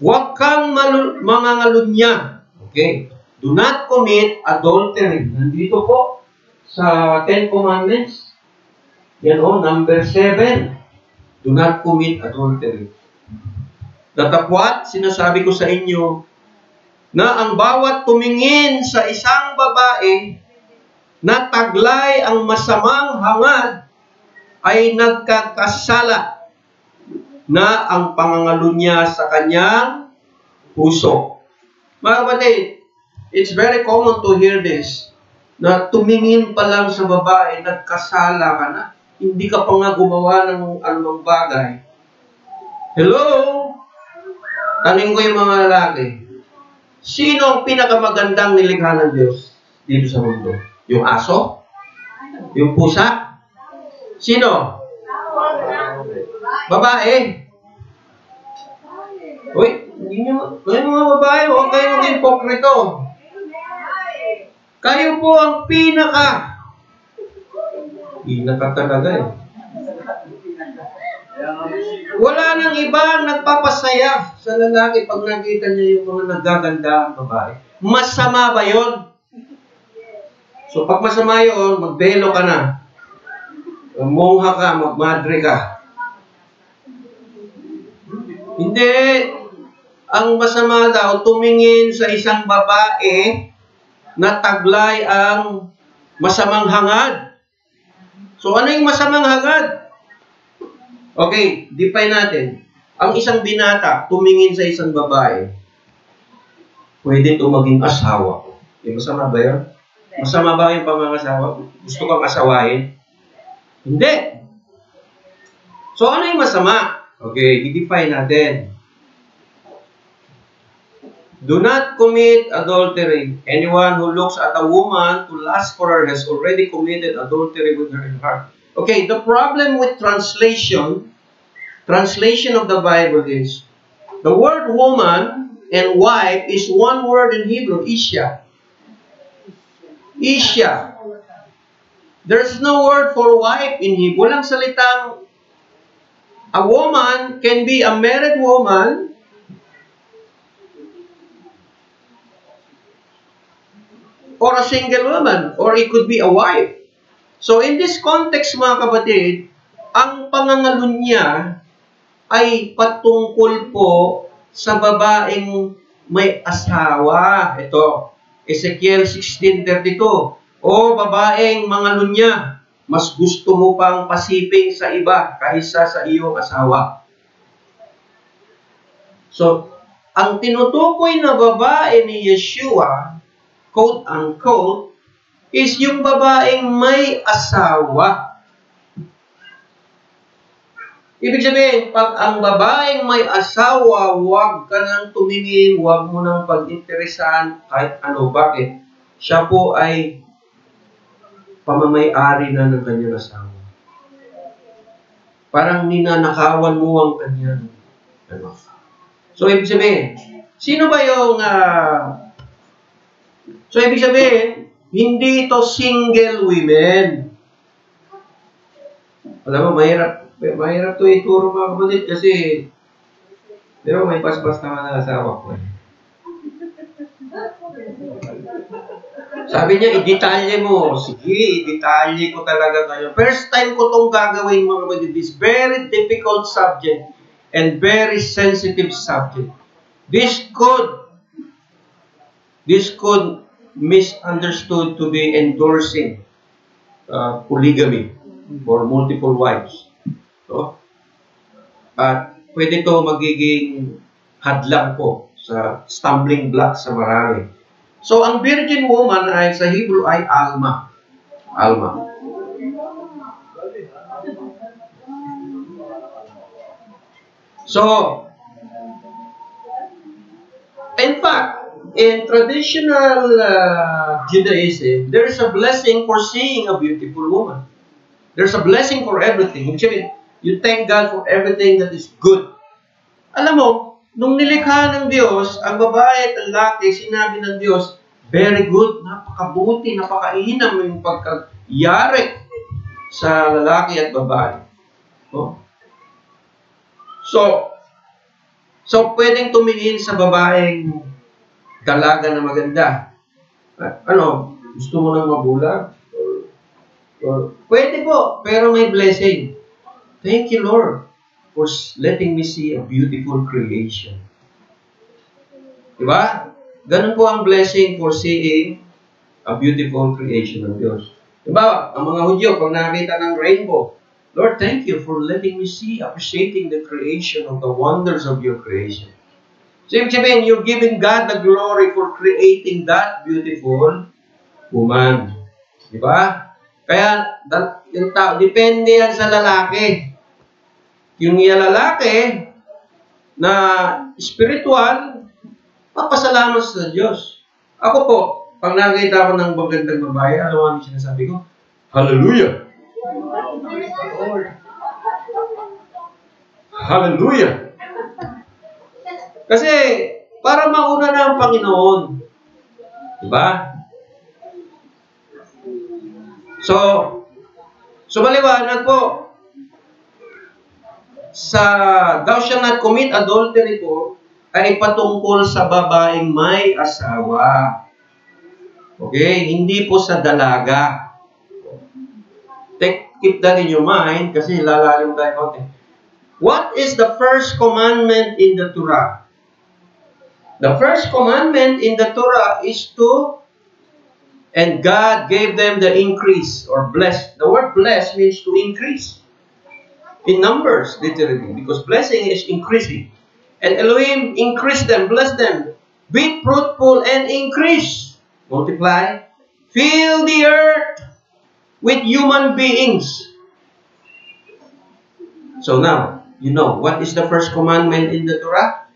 Huwag kang mangangalunya. Okay? Do not commit adultery. Nandito po sa Ten Commandments. Yan o, number 7. Do not commit adultery. Datapwat, sinasabi ko sa inyo, na ang bawat tumingin sa isang babae na taglay ang masamang hangad ay nagkakasala na ang pangangalunya sa kanyang puso. Mga kapatid, it's very common to hear this, na tumingin pa lang sa babae, nagkasala ka na. Hindi ka pa nga gumawa ng anumang bagay. Hello? Tanong ko yung mga lalaki. Sino ang pinakamagandang nilikha ng Diyos dito sa mundo? Yung aso? Yung pusa? Sino? Babae. Uy, hindi nyo, kayo mga babae, huwag kayo maging hipokrito. Kayo po ang pinaka talaga eh. Wala nang iba ang nagpapasaya sa lalaki pag nakita niya yung mga nagaganda ang babae. Masama ba yun? So pag masama yun, magbelo ka na. Mongha ka, magmadre ka. Hindi. Ang masama daw, tumingin sa isang babae na taglay ang masamang hangad. So ano yung masamang hangad? Okay, define natin. Ang isang binata, tumingin sa isang babae, pwede ito maging asawa. Masama ba yun? Masama ba yung pangangasawa? Gusto kang asawahin? Hindi. So, ano yung masama? Okay, i-define natin. Do not commit adultery. Anyone who looks at a woman to lust for her has already committed adultery with her in heart. Okay, the problem with translation of the Bible is, the word woman and wife is one word in Hebrew, Isha. Isha. There's no word for wife in Hebrew. Walang salitang, a woman can be a married woman or a single woman, or it could be a wife. So in this context, mga kapatid, ang pangangalunya ay patungkol po sa babaeng may asawa. Ito, Ezekiel 16:32. O babaeng mangalunya, mas gusto mo pang pasiping sa iba kaysa sa iyong asawa. So, ang tinutukoy na babae ni Yeshua, quote-unquote, is yung babaeng may asawa. Ibig sabihin, pag ang babaeng may asawa, huwag ka nang tumingin, huwag mo nang pag-interesan kahit ano. Bakit? Siya po ay pamamay-ari na ng kanyang asawa. Parang ninanakawan mo ang kanyang ano. So, ibig sabihin, sino ba yung so, ibig sabihin, hindi ito single women. Alam mo, mahirap to ituro mga kapatid kasi pero may paspas naman ang asawa ko. Sabi niya, i-detalye mo. Sige, i-detalye ko talaga kayo. First time ko itong gagawin mga kapatid. This very difficult subject and very sensitive subject. This could misunderstood to be endorsing polygamy or multiple wives. So, at pwede ito magiging hadlang po sa stumbling block sa marami. So, ang virgin woman ay sa Hebrew ay Alma. Alma. So, in fact, in traditional Judaism, there is a blessing for seeing a beautiful woman. There's a blessing for everything. You thank God for everything that is good. Alam mo, nung nilikha ng Diyos, ang babae at ang lalaki, sinabi ng Diyos, very good, napakabuti, napakainam yung pagkayari sa lalaki at babae. Oh. So, So, pwedeng tumingin sa babaeng dalaga na maganda. Ano, gusto mo nang mabulag? Pwede po, pero may blessing. Thank you, Lord, for letting me see a beautiful creation. Diba? Ganun po ang blessing for seeing a beautiful creation ng Diyos. Diba? Ang mga Hudyo, pag nakita ng rainbow, Lord, thank you for letting me see, appreciating the creation of the wonders of your creation. So, ibig sabihin, you're giving God the glory for creating that beautiful woman. Diba? Kaya, yung tao, depende yan sa lalaki. Yung lalaki na spiritual, papasalamat sa Diyos. Ako po, pag nakita ko ng magandang babae, alam mo ang sinasabi ko? Hallelujah! Hallelujah! Kasi, para mauna na ang Panginoon. Diba? So maliwanag po, sa thou shalt not commit adultery po, ay patungkol sa babaeng may asawa. Okay? Hindi po sa dalaga. Keep that in your mind, kasi lalalim tayo. Okay. What is the first commandment in the Torah? The first commandment in the Torah is to, and God gave them the increase, or bless. The word bless means to increase. In numbers, literally, because blessing is increasing. And Elohim increased them, bless them. Be fruitful and increase. Multiply. Fill the earth with human beings. So now, you know, what is the first commandment in the Torah?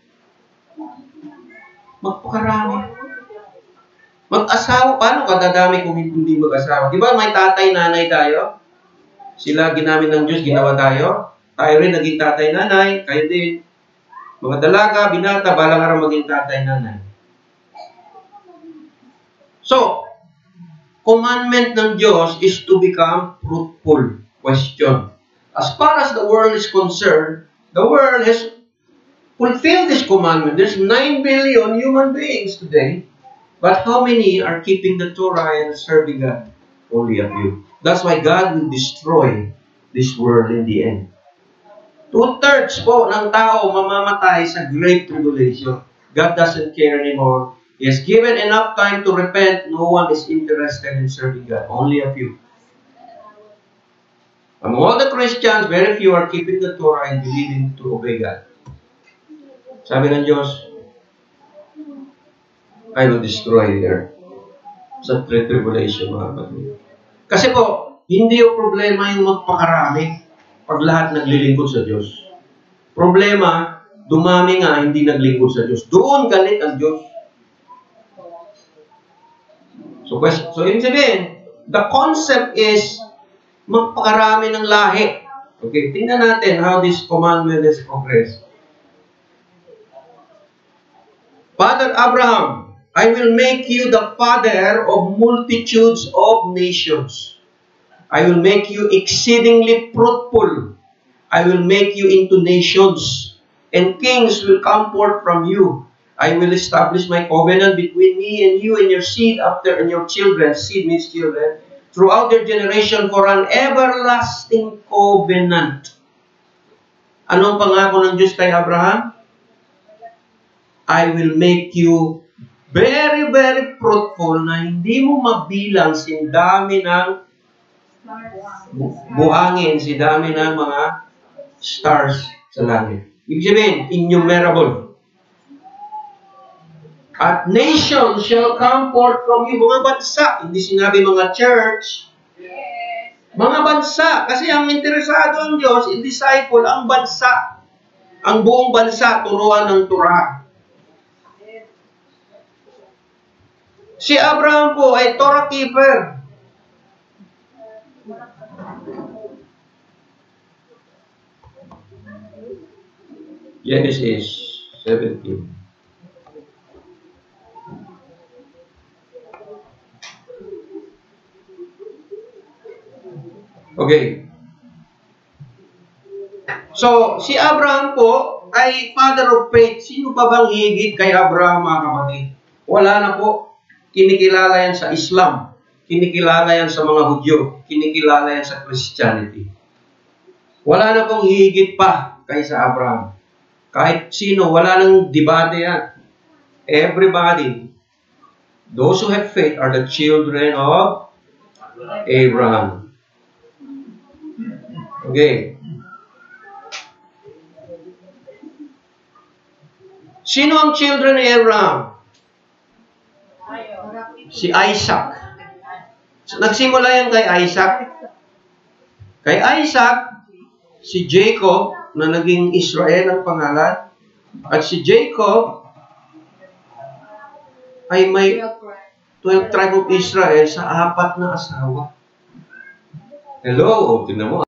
Magpakarami. Mag-asawa. Paano kadadami kung hindi mag-asawa? Di ba may tatay, nanay tayo? Sila ginamit ng Diyos, ginawa tayo. Tayo rin naging tatay, nanay. Kayo din. Mga dalaga, binata, balang araw maging tatay, nanay. So, commandment ng Diyos is to become fruitful. Question. As far as the world is concerned, the world has fulfilled this commandment. There's 9 billion human beings today. But how many are keeping the Torah and serving God? Only a few. That's why God will destroy this world in the end. 2/3 po ng tao mamamatay sa great tribulation. God doesn't care anymore. He has given enough time to repent. No one is interested in serving God. Only a few. Among all the Christians, very few are keeping the Torah and believing to obey God. Sabi ng Diyos, I will destroy the earth sa tribulation, mga kapatid. Kasi po, hindi yung problema yung magpakarami pag lahat naglilingkod sa Diyos. Problema, dumami nga hindi naglingkod sa Diyos. Doon galit ang Diyos. So ibig sabihin, the concept is magpakarami ng lahi. Okay, tingnan natin how this commandment is progressed. Father Abraham, I will make you the father of multitudes of nations. I will make you exceedingly fruitful. I will make you into nations, and kings will come forth from you. I will establish my covenant between me and you and your seed after, and your children, seed means children, throughout their generation for an everlasting covenant. Anong pangako ng Diyos kay Abraham? I will make you very, very fruitful na hindi mo mabilang si dami ng buhangin, si dami ng mga stars sa langit. Ibig sabihin, innumerable. At nations shall come forth from you. Mga bansa. Hindi sinabi mga church. Mga bansa. Kasi ang interesado ang Diyos, i-disciple ang bansa. Ang buong bansa, turuan ng Torah. Si Abraham po ay Torah keeper. Genesis 17. Okay. So, si Abraham po, ay father of faith. Sino pa bang higit kay Abraham, mga kapatid? Wala na po. Kinikilala yan sa Islam. Kinikilala yan sa mga Hudyo. Kinikilala yan sa Christianity. Wala na pong higit pa kaysa Abraham. Kahit sino, wala nang debate yan. Everybody, those who have faith are the children of Abraham. Okay. Sino ang children ni Abraham? Si Isaac. So, nagsimula yan kay Isaac. Kay Isaac, si Jacob, na naging Israel ang pangalan. At si Jacob ay may 12 tribe of Israel sa 4 na asawa. Hello, tingnan mo.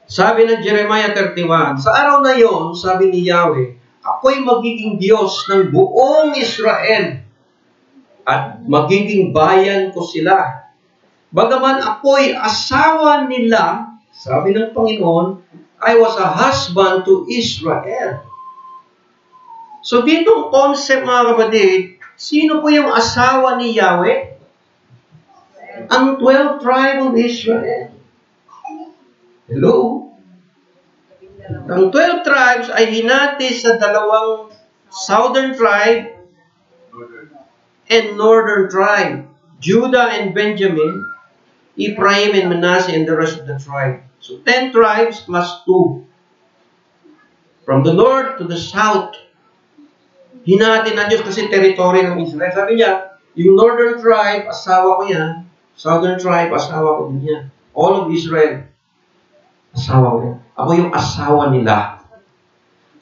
Sabi ng Jeremiah 31, sa araw na yon, sabi ni Yahweh, ako'y magiging Diyos ng buong Israel at magiging bayan ko sila. Bagaman ako'y asawa nila, sabi ng Panginoon, I was a husband to Israel. So ditong concept, mga kapatid, sino po yung asawa ni Yahweh? Ang 12 tribe of Israel. Hello? Ang 12 tribes ay hinati sa dalawang southern tribe and northern tribe. Judah and Benjamin, Ephraim and Manasseh, and the rest of the tribe. So 10 tribes plus 2. From the north to the south. Hinati na Diyos kasi territory ng Israel. Sabi niya, yung northern tribe, asawa ko yan. Southern tribe, asawa ko din yan. All of Israel. Asawa ko. Ako yung asawa nila.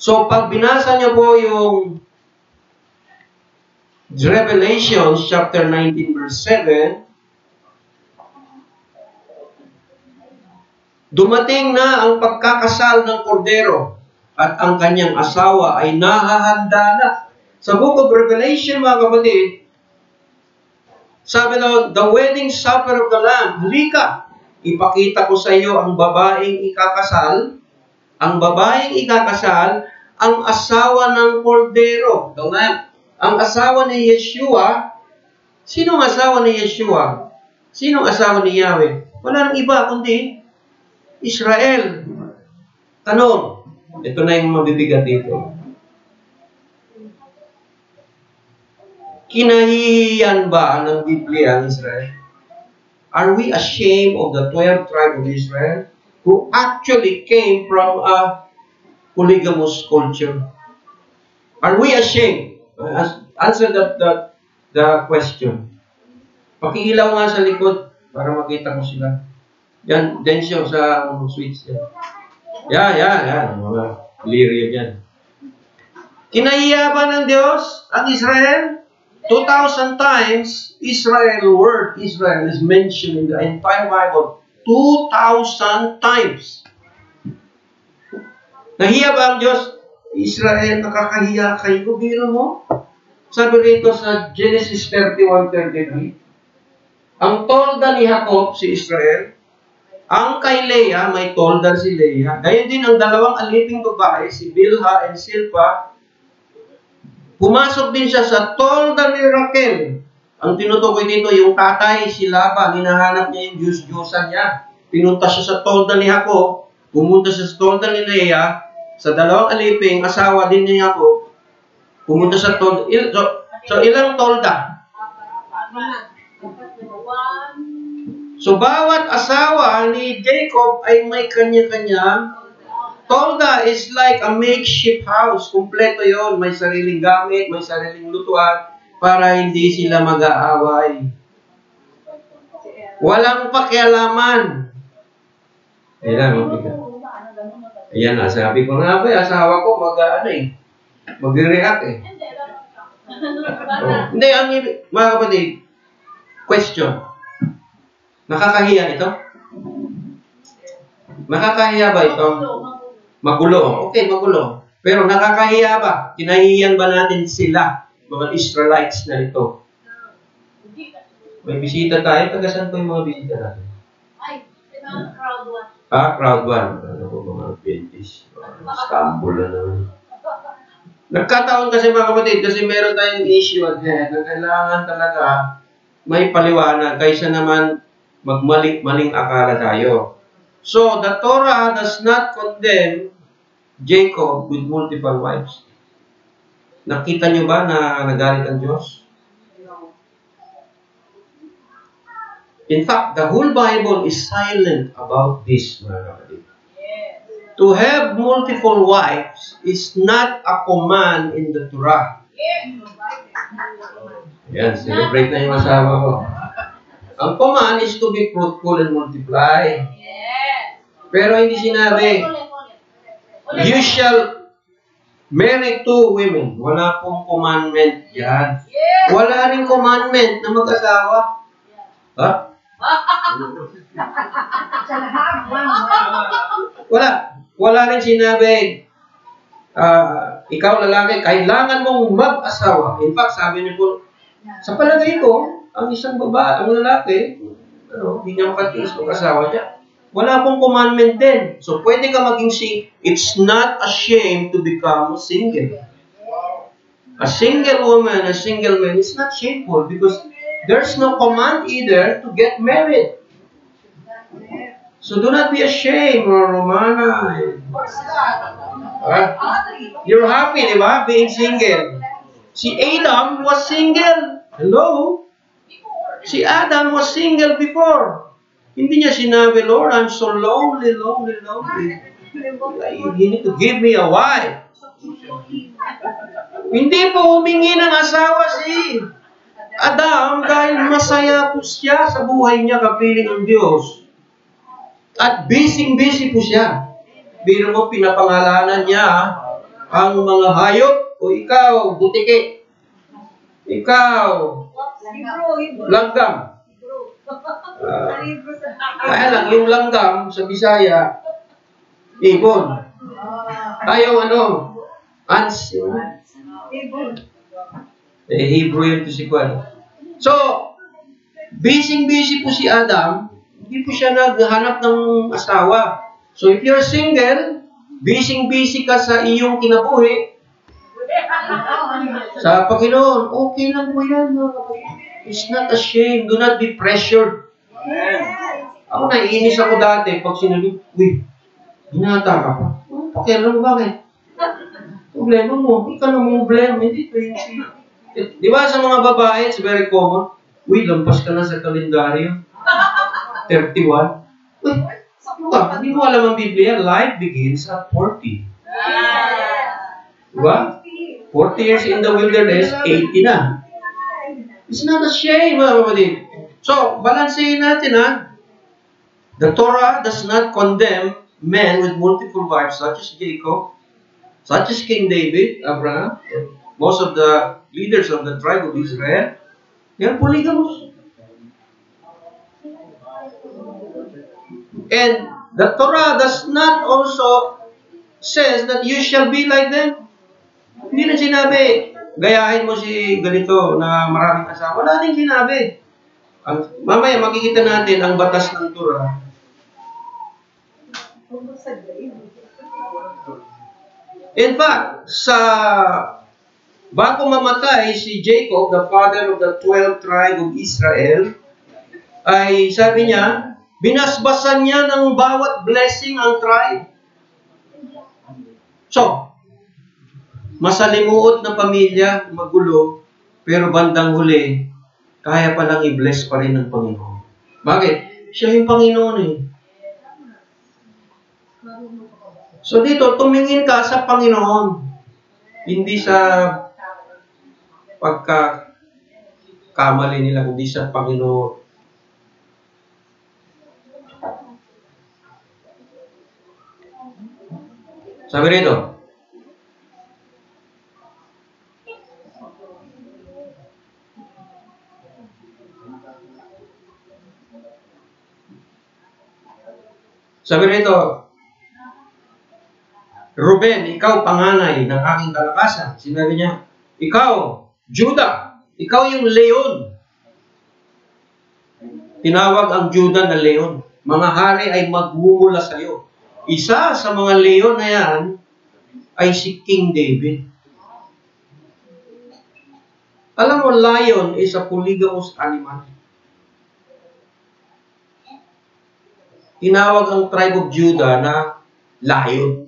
So, pag binasa niyo po yung Revelation chapter 19 verse 7, dumating na ang pagkakasal ng kordero at ang kanyang asawa ay nahahanda na. Sa book of Revelation, mga kapatid, sabi daw, the wedding supper of the Lamb, halika, ipakita ko sa iyo ang babaeng ikakasal, ang asawa ng kordero, the Lamb. Ang asawa ni Yeshua, sinong asawa ni Yeshua? Sinong asawa ni Yahweh? Wala nang iba, kundi Israel. Tanong, ito na yung mabibigat dito. Kinahihiyan ba ng Biblia ang Israel? Are we ashamed of the 12 tribe of Israel who actually came from a polygamous culture? Are we ashamed? Answer the question. Pakiilaw nga sa likod para makita mo sila. Yan, Densyo sa switch. Yan. Mga liria yan. Kinahiya ba ng Diyos ang Israel? 2,000 times, Israel word, Israel is mentioned in the entire Bible. 2,000 times. Nahiya ba ang Diyos? Israel, nakakahiya kayo. Biro mo? Sabi rito sa Genesis 31:33, ang tolda ni Jacob, si Israel, ang kay Leah, may tolda si Leah. Gayon din ang dalawang aliping babae, si Bilha and Silpa, pumasok din siya sa tolda ni Raquel. Ang tinutukoy dito, yung tatay, si Laban, hinahanap niya yung Diyos-Diyosan niya. Pinunta siya sa tolda ni Jacob, pumunta siya sa tolda ni Leah, sa dalawang aliping, asawa din ni Jacob, pumunta sa tolda. So ilang tolda? So, bawat asawa ni Jacob ay may kanya-kanyang tolda. Is like a makeshift house. Kumpleto yon. May sariling gamit, may sariling lutuan para hindi sila mag-aaway. Walang pakialaman. Ayan na, sabi ko nga ba, asawa ko mag-react eh. Hindi, mga kapatid, question. Nakakahiya ito? Nakakahiya ba ito? Magulo. Okay, magulo. Pero nakakahiya ba? Kinahiyan ba natin sila, mga Israelites na ito? May bisita tayo. Taga saan po yung mga bisita natin? Crowd one. Crowd one. Ano po mga Adventist? Istanbul na naman. Nagkataon kasi mga kapatid, kasi meron tayong issue at na kailangan talaga may paliwanag kaysa naman maling akala tayo. So, the Torah does not condemn Jacob with multiple wives. Nakita nyo ba na nagalit ang Diyos? In fact, the whole Bible is silent about this, mga kapatid. To have multiple wives is not a command in the Torah. Yan, celebrate na yung asawa ko. Ang command is to be fruitful and multiply. Pero hindi sinabi, you shall marry 2 women. Wala pong commandment yan. Wala rin commandment na mag-asawa. Ha? Wala rin sinabi, ikaw lalaki, kailangan mong mag-asawa. In fact, sabi niyo po, sa palagay ko, ang isang babae, ang lalaki, hindi niya makatiis mag-asawa niya. Wala pong commandment din. So, pwede ka maging single. It's not a shame to become single. A single woman, a single man, it's not shameful because there's no command either to get married. So, do not be ashamed, Romana. You're happy, di ba? Being single. Si Adam was single. Hello? Si Adam was single before. Hindi niya sinabi, Lord, I'm so lonely. You need to give me a wife. Hindi po humingi ng asawa si Adam dahil masaya po siya sa buhay niya kapiling ang Diyos. At busy po siya. Biro mo, pinapangalanan niya ang mga hayop o ikaw, butike. Ikaw, langgam. Kaya lang, yung langgam sa Bisaya, ibon. Ayaw ants. Hebrew yun to si Kwan. So, busy po si Adam, hindi po siya naghanap ng asawa. So, if you're single, busy ka sa iyong kinabuhi, sa Panginoon, okay lang po yan. It's not a shame. Do not be pressured. Ako naiinis ako dati pag sinabi, hinata ka pa. Pakialam, bakit? Problema mo. Ikaw na mong blame. Hindi ito yung di ba sa mga babae, it's very common. Lampas ka na sa kalendaryo. 31. Hindi mo alam ang Biblia, life begins at 40. Diba? 40 years in the wilderness, 80 na. It's not a shame, mga kapatid. So, balansehin natin, The Torah does not condemn men with multiple wives, such as Jacob, such as King David, Abraham, most of the leaders of the tribe of Israel. They are polygamous. And the Torah does not also says that you shall be like them. Hindi na sinabi, gayahin mo si ganito na maraming asawa. Wala din sinabi. Mamaya makikita natin ang batas ng Torah. In fact, bago mamatay si Jacob, the father of the 12 tribe of Israel, ay sabi niya, binasbasan niya ng bawat blessing ang tribe. So, masalimuot na pamilya, magulo, pero bandang huli, kaya palang i-bless pa rin ng Panginoon. Bakit? Siya yung Panginoon eh. So dito, tumingin ka sa Panginoon. Hindi sa pagkakamali nila, hindi sa Panginoon. Sabi rito, Ruben, ikaw panganay ng aking kalakasan. Sinabi niya, ikaw, Judah, ikaw yung leon. Tinawag ang Judah na leon. Mga hari ay magmumula sa iyo. Isa sa mga leon na yan ay si King David. Alam mo, lion is a polygamous animal. Tinawag ang tribe of Judah na lion.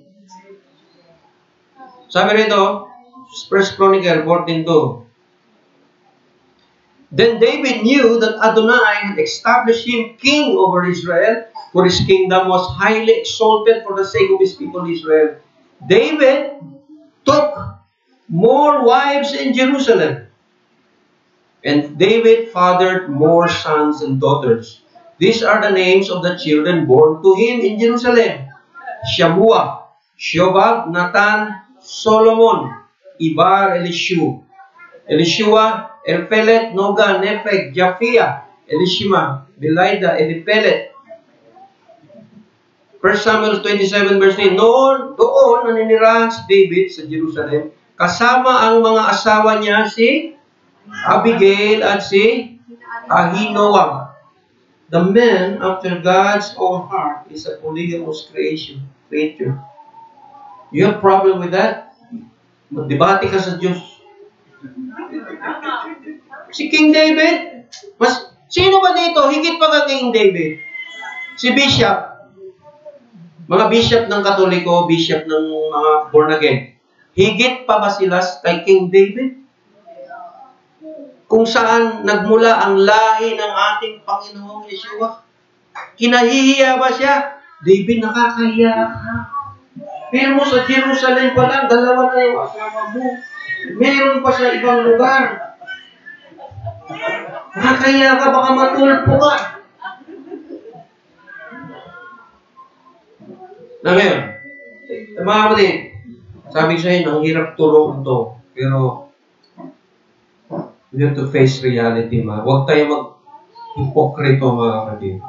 Sabi rito, 1 Chronicle 14:2. Then David knew that Adonai had established him king over Israel, for his kingdom was highly exalted for the sake of his people Israel. David took more wives in Jerusalem, and David fathered more sons and daughters. These are the names of the children born to him in Jerusalem: Shammua, Shobab, Nathan, Solomon, Ibar, Elishua, Elpelet, Noga, Nepheg, Japhia, Elishima, Belida, Elipelet. 1 Samuel 27 verse 3, doon naninirahan si David sa Jerusalem, kasama ang mga asawa niya si Abigail at si Ahinoam. The man after God's own heart is a polygamous creature. You have problem with that? Magdebate ka sa Diyos. Si King David, sino ba dito? Higit pa ka King David? Si Bishop. Mga bishop ng Katoliko, bishop ng mga born again. Higit pa ba sila kay King David? Kung saan nagmula ang lahi ng ating Panginoong Yeshua. Kinahihiya ba siya? David, nakakahiya ka. Pero mo sa Jerusalem pa lang, dalawa na yung asawa mo. Meron pa sa ibang lugar. Nakakahiya ka, baka matulpo ka. Na ngayon, mga kapatid, sabi ko sa inyo, ang hirap turuan to. Pero, we have to face reality, Huwag tayo mag-hipokrito, mga kapatid.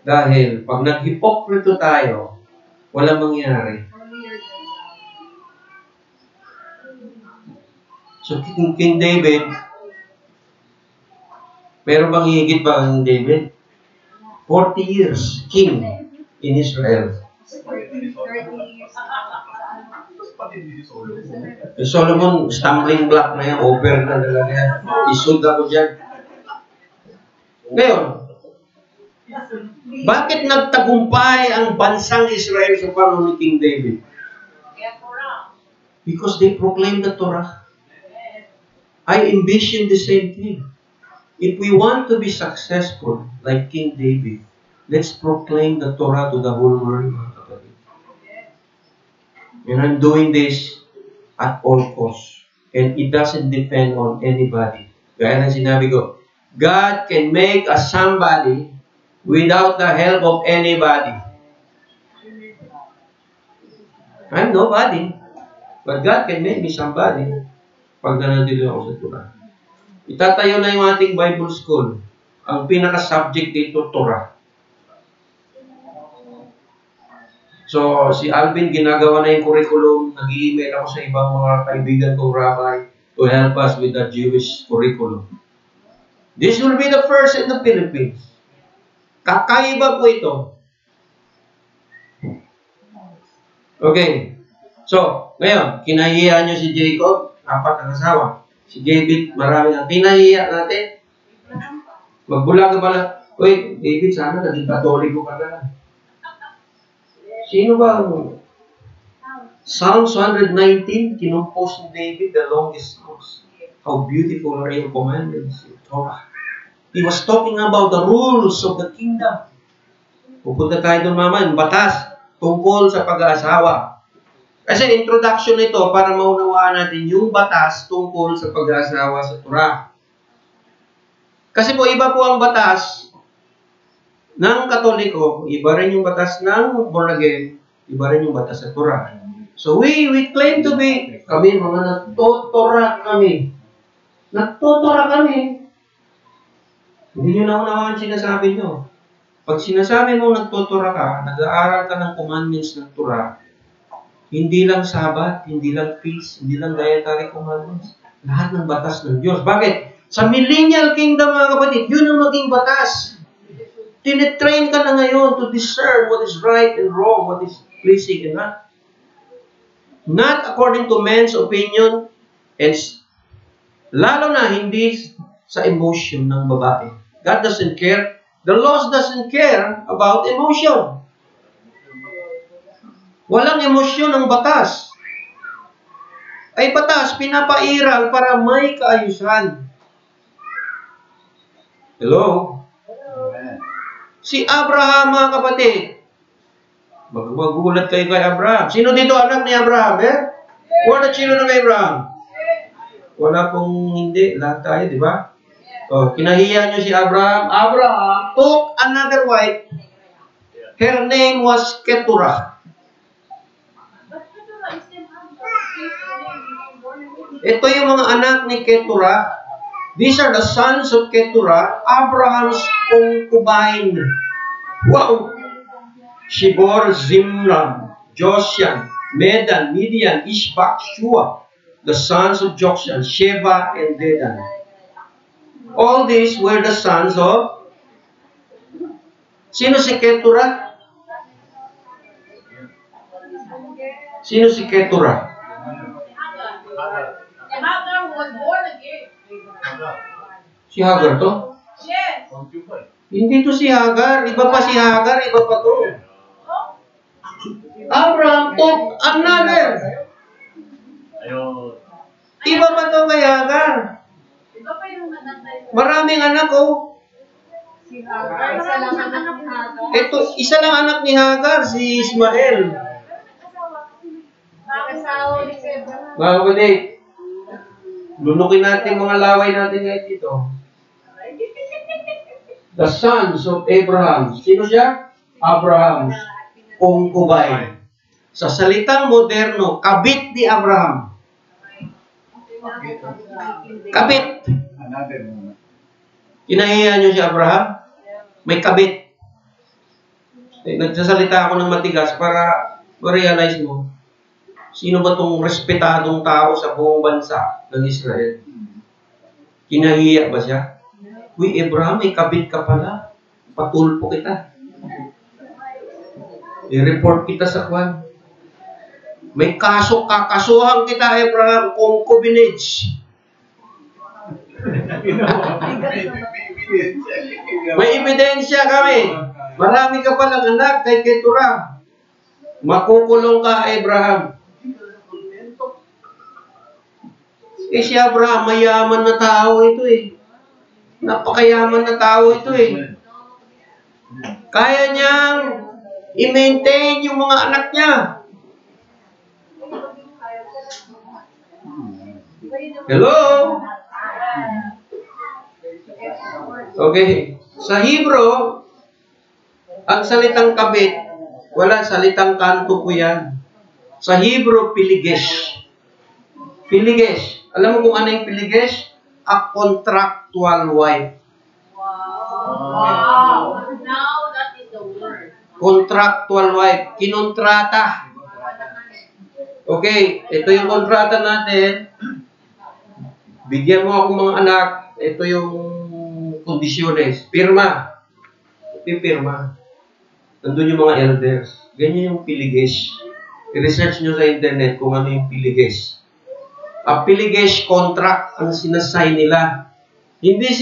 Dahil, pag nag-hipokrito tayo, walang mangyari. So, King David, meron bang higit ba ang David? 40 years, king in Israel. Solomon, stumbling block na yan, over na talaga yan. Isod ako dyan. Ngayon, bakit nagtagumpay ang bansang Israel sa panahon ni King David? Because they proclaimed the Torah. I envision the same thing. If we want to be successful like King David, let's proclaim the Torah to the whole world, mga kapatid. And I'm doing this at all costs. And it doesn't depend on anybody. Gaya na sinabi ko, God can make us somebody without the help of anybody. I'm nobody. But God can make me somebody pag nanandito ako sa Torah. Itatayo na yung ating Bible School. Ang pinaka-subject dito, Torah. So, si Alvin, ginagawa na yung curriculum. Nag-i-email ako sa ibang mga kaibigan kong rabbi to help us with the Jewish curriculum. This will be the first in the Philippines. Kakaiba po ito. Okay. So, ngayon, kinahiya niyo si Jacob, 4 ang asawa. Si David, marami ang kinahiya natin. Magbula ka pala, uy, David, sana naging Katoliko ka na. Sino ba ang Psalms 119, kinumpos ni David, the longest songs. How beautiful are your commandments in Torah. He was talking about the rules of the kingdom. Pupunta tayo doon mama, yung batas tungkol sa pag-aasawa. Kasi introduction nito para maunawaan natin yung batas tungkol sa pag-aasawa sa Torah. Kasi po iba po ang batas ng Katoliko, iba rin yung batas ng born again, iba rin yung batas sa Torah. So we claim to be, kami mga nagtotora kami. Nagtotora kami. Hindi nyo naunawaan sinasabi nyo. Pag sinasabi mo nagtotora ka, nag-aaral ka ng commandments ng Torah, hindi lang Sabbath, hindi lang feast, hindi lang dietary commandments. Lahat ng batas ng Diyos. Bakit? Sa millennial kingdom mga kapatid, yun ang maging batas. Tinetrain ka na ngayon to discern what is right and wrong, what is pleasing and not. Not according to man's opinion, and lalo na hindi sa emotion ng babae. God doesn't care. The laws doesn't care about emotion. Walang emosyon ang batas. Ay batas, pinapairal para may kaayusan. Hello? Si Abraham, mga kapatid. Magugulat kayo kay Abraham. Sino dito anak ni Abraham? Wala sino ng Abraham? Wala pong hindi. Lahat tayo, di ba? Oh, kinahiya nyo si Abraham. Abraham took another wife. Her name was Keturah. Ito yung mga anak ni Keturah. These are the sons of Keturah, Abraham's concubine. Wow! She bore Zimran, Joshan, Medan, Midian, Ishbak, Shua, the sons of Jokshan, Sheba, and Dedan. All these were the sons of... Sino si Keturah? Sino si Keturah? Hagar was born again. Si Hagar to? Yes. Hindi to si Hagar. Iba pa si Hagar, iba pa to. Abraham took another. Iba pa to kay Hagar. Iba pa yung anak tayo. Maraming anak, oh. Si Hagar. Isa lang anak ni Hagar. Ito, isa lang anak ni Hagar, si Ismael. Nakasawa ni Seba. Mga kapatid, lunukin natin mga laway natin ngayon dito. The sons of Abraham. Sino siya? Abraham. Concubine. Sa salitang moderno, kabit ni Abraham. Kabit. Kinahiya niyo si Abraham? May kabit. Nagsasalita ako ng matigas para ma-realize mo, sino ba itong respetadong tao sa buong bansa ng Israel? Kinahiya ba siya? Uy, Abraham, may kabit ka pala. Patulpo kita. I-report kita sa kwan. May kaso, kakasuhan kita, Abraham, concubinage. May ebidensya kami. Marami ka palang anak kay Keturah. Makukulong ka, Abraham. Si Abraham, mayaman na tao ito eh. Napakayaman na tao ito eh. Kaya niyang i-maintain yung mga anak niya. Hello? Okay. Sa Hebrew, ang salitang kabit, wala salitang kanto po yan. Sa Hebrew, piligesh. Piligesh. Alam mo kung ano yung piligesh? A contractual wife. Wow. Now that is the word. Contractual wife. Kinontrata. Okay, ito yung kontrata natin. Bigyan mo ako mga anak. Ito yung kondisyones. Pirma. Pipirma. Nandun yung mga elders. Ganyan yung piligesh. I-research nyo sa internet kung ano yung piligesh. A piligesh contract ang sinasay nila. Hindi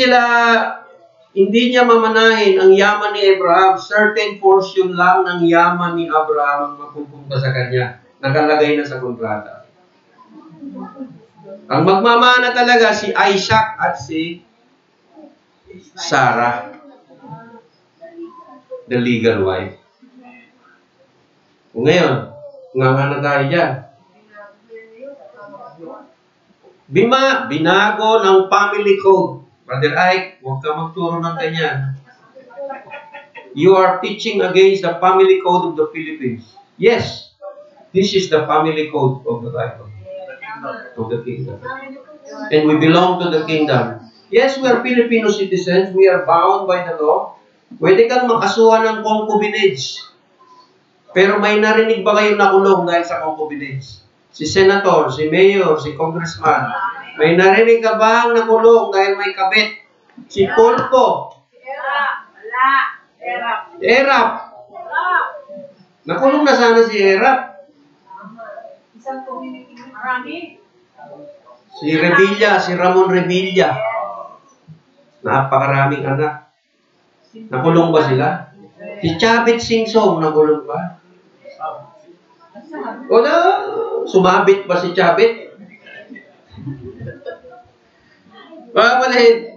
niya mamanahin ang yaman ni Abraham. Certain portion lang ng yaman ni Abraham ang mapupunta sa kanya. Nakalagay na sa kontrata. Ang magmamana talaga si Isaac at si Sarah, the legal wife. Ngayon, nga na tayo dyan. Binago ng family code. Brother Ike, huwag ka magturo ng ganyan. You are teaching against the family code of the Philippines. Yes, this is the family code of the Bible, of the kingdom. And we belong to the kingdom. Yes, we are Filipino citizens. We are bound by the law. Pwede kang makasuhan ng concubinage. Pero may narinig ba kayo nakulong dahil sa concubinage? Si senator, si mayor, si congressman. May narinig ka ba ang nakulong dahil may kabit? Si Pulpo. Erap. Nakulong na sana si Erap. Si Revilla, si Ramon Revilla. Napakaraming anak. Nakulong ba sila? Si Chavit Singsong, nakulong ba? Wala. Sumabit ba si Chavit? Kapatid,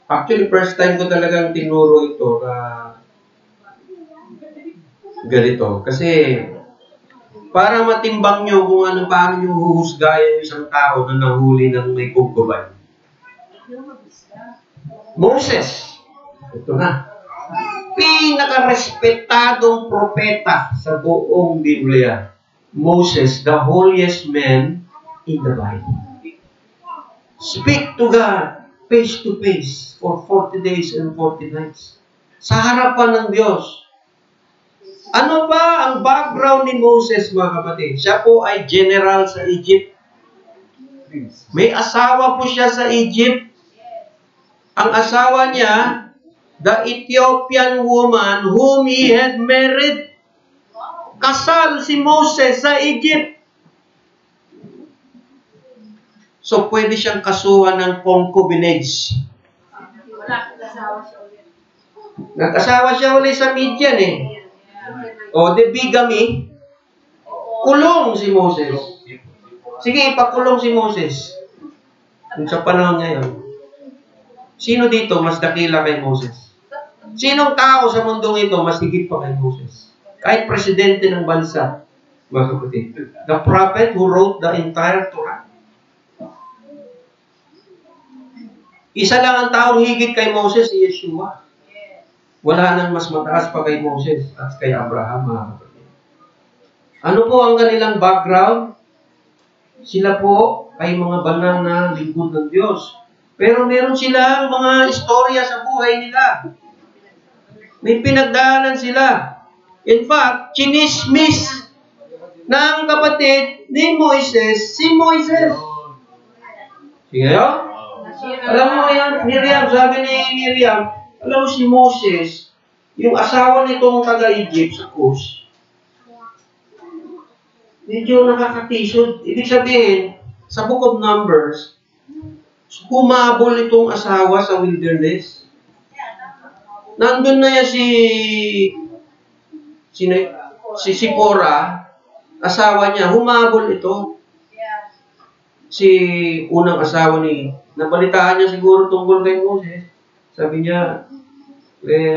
actually, first time ko talagang tinuro ito na ganito. Kasi, para matimbang nyo kung paano nyo huhusgayan yung isang tao na nahuli ng may concubine. Moses. Ito na. Pinaka-respetadong propeta sa buong Biblia. Moses, the holiest man in the Bible. Speak to God face to face for 40 days and 40 nights. Sa harapan ng Diyos. Ano ba ang background ni Moses, mga kapatid? Siya po ay general sa Egypt. May asawa po siya sa Egypt. Ang asawa niya, the Ethiopian woman whom he had married. Kasal si Moses sa Egypt. So, pwede siyang kasuhan ng concubinage. Nag-asawa siya ulit sa Midian eh. O, the bigamy. Kulong si Moses. Sige, ipakulong si Moses. Kung sa panahon ngayon. Sino dito mas dakila kay Moses? Sinong tao sa mundong ito mas higit pa kay Moses? Kahit presidente ng bansa, mga kapatid. The prophet who wrote the entire Torah. Isa lang ang taong higit kay Moses, si Yeshua. Wala nang mas mataas pa kay Moses at kay Abraham, mga kapatid. Ano po ang kanilang background? Sila po ay mga banal na lingkod ng Diyos. Pero meron silang mga istorya sa buhay nila. May pinagdaanan sila. In fact, chinismis ng kapatid ni Moises, si Moises. Sige yun? Alam mo yan, Miriam, sabi ni Miriam, alam mo si Moses, yung asawa nitong taga-Egypt sa Kus, medyo nakakatisod. Ibig sabihin, sa Book of Numbers, humabol itong asawa sa wilderness. Nandun na yan si Sipora, asawa niya, humabol ito. Si unang asawa nabalitaan niya siguro tungkol kay Moses. Sabi niya,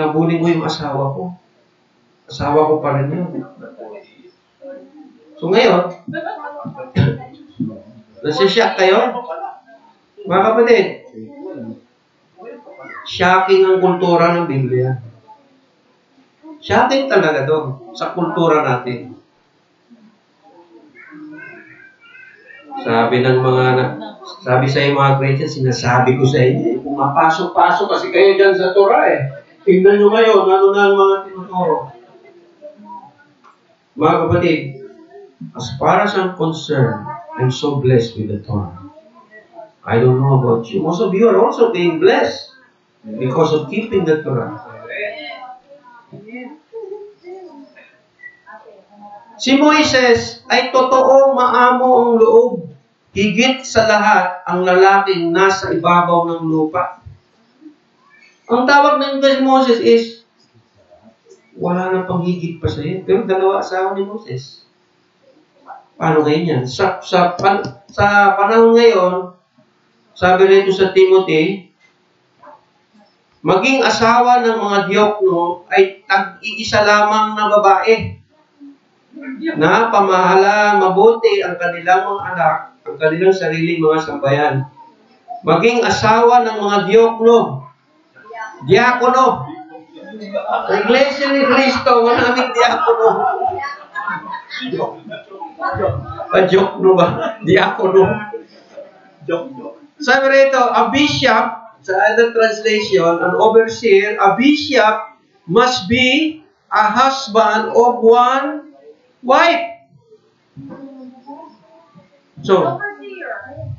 habulin ko yung asawa ko. Asawa ko pa rin yun. So ngayon, nasisyak kayo? Mga kapatid, shocking ang kultura ng Biblia. Shocking talaga doon sa kultura natin. Sabi sa mga Christian, sinasabi ko sa inyo, pumapasok-pasok kasi kayo dyan sa Torah eh. Tingnan nyo ngayon, ano na ang mga tinuturo. Mga kapatid, as far as I'm concerned, I'm so blessed with the Torah. I don't know about you. Most of you are also being blessed because of keeping the Torah. Si Moises ay totoong maamo ang loob. Higit sa lahat ang lalaking nasa ibabaw ng lupa. Ang tawag ng kay Moses is, wala nang panghigit pa sa iyo. Pero dalawa asawa ni Moses. Paano ngayon yan? Sa panahon ngayon, sabi rito sa Timothy, maging asawa ng mga diyokno ay tag-iisa lamang na babae na pamahala mabuti ang kanilang mga anak, ang kanilang sariling mga sambayan. Maging asawa ng mga diyokno, diakono. Sa Iglesia ni Cristo, maraming diakono. Diokno ba? Diakono. Sabi rito, a bishop, sa other translation, an overseer, a bishop must be a husband of one wife. So,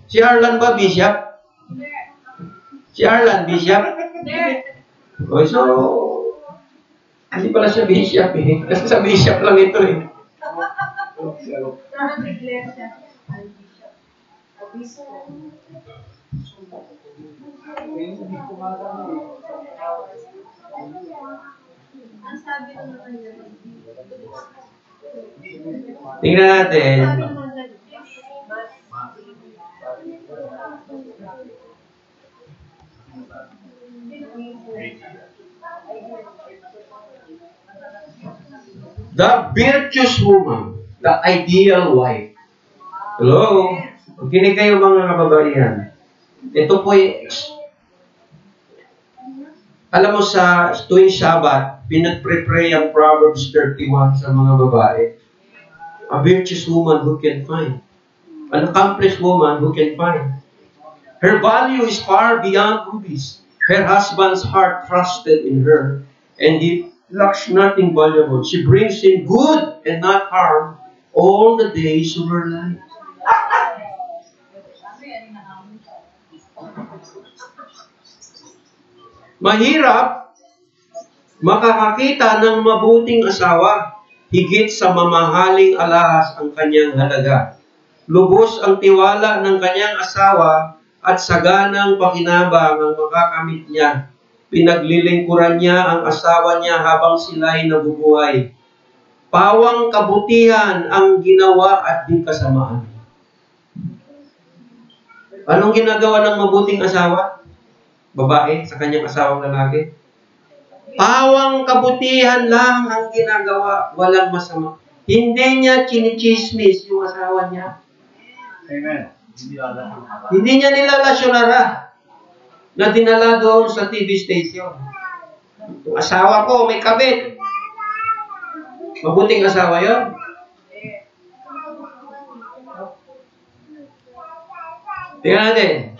si Arlan ba bishop? Si Arlan bishop? Oh, so, hindi pala siya bishop eh. Kasi sa bishop lang ito eh. Sa iglesia, ang bishop. Obispo. Ang sabi naman niya. Tingnan natin. The virtuous woman, the ideal wife. Hello? Kinig kayo mga kababaihan. Ito po alam mo sa tuwing Sabat, pinag-pray ang Proverbs 31 sa mga babae. A virtuous woman who can find. An accomplished woman who can find. Her value is far beyond rubies. Her husband's heart trusted in her, and he lacks nothing valuable. She brings in good and not harm all the days of her life. Mahirap makakakita ng mabuting asawa, higit sa mamahaling alahas ang kanyang halaga. Lubos ang tiwala ng kanyang asawa at saganang pakinabang ang makakamit niya. Pinaglilingkuran niya ang asawa niya habang sila'y nabubuhay. Pawang kabutihan ang ginawa at di kasamaan. Anong ginagawa ng mabuting asawa? Babae sa kanyang asawang lalaki? Pawang kabutihan lang ang ginagawa, walang masama. Hindi niya chinichismis yung asawa niya. Amen. Hindi niya nilalasyonara na dinala doon sa TV station. Yung asawa ko, may kabit. Mabuting asawa yun. Tingnan natin.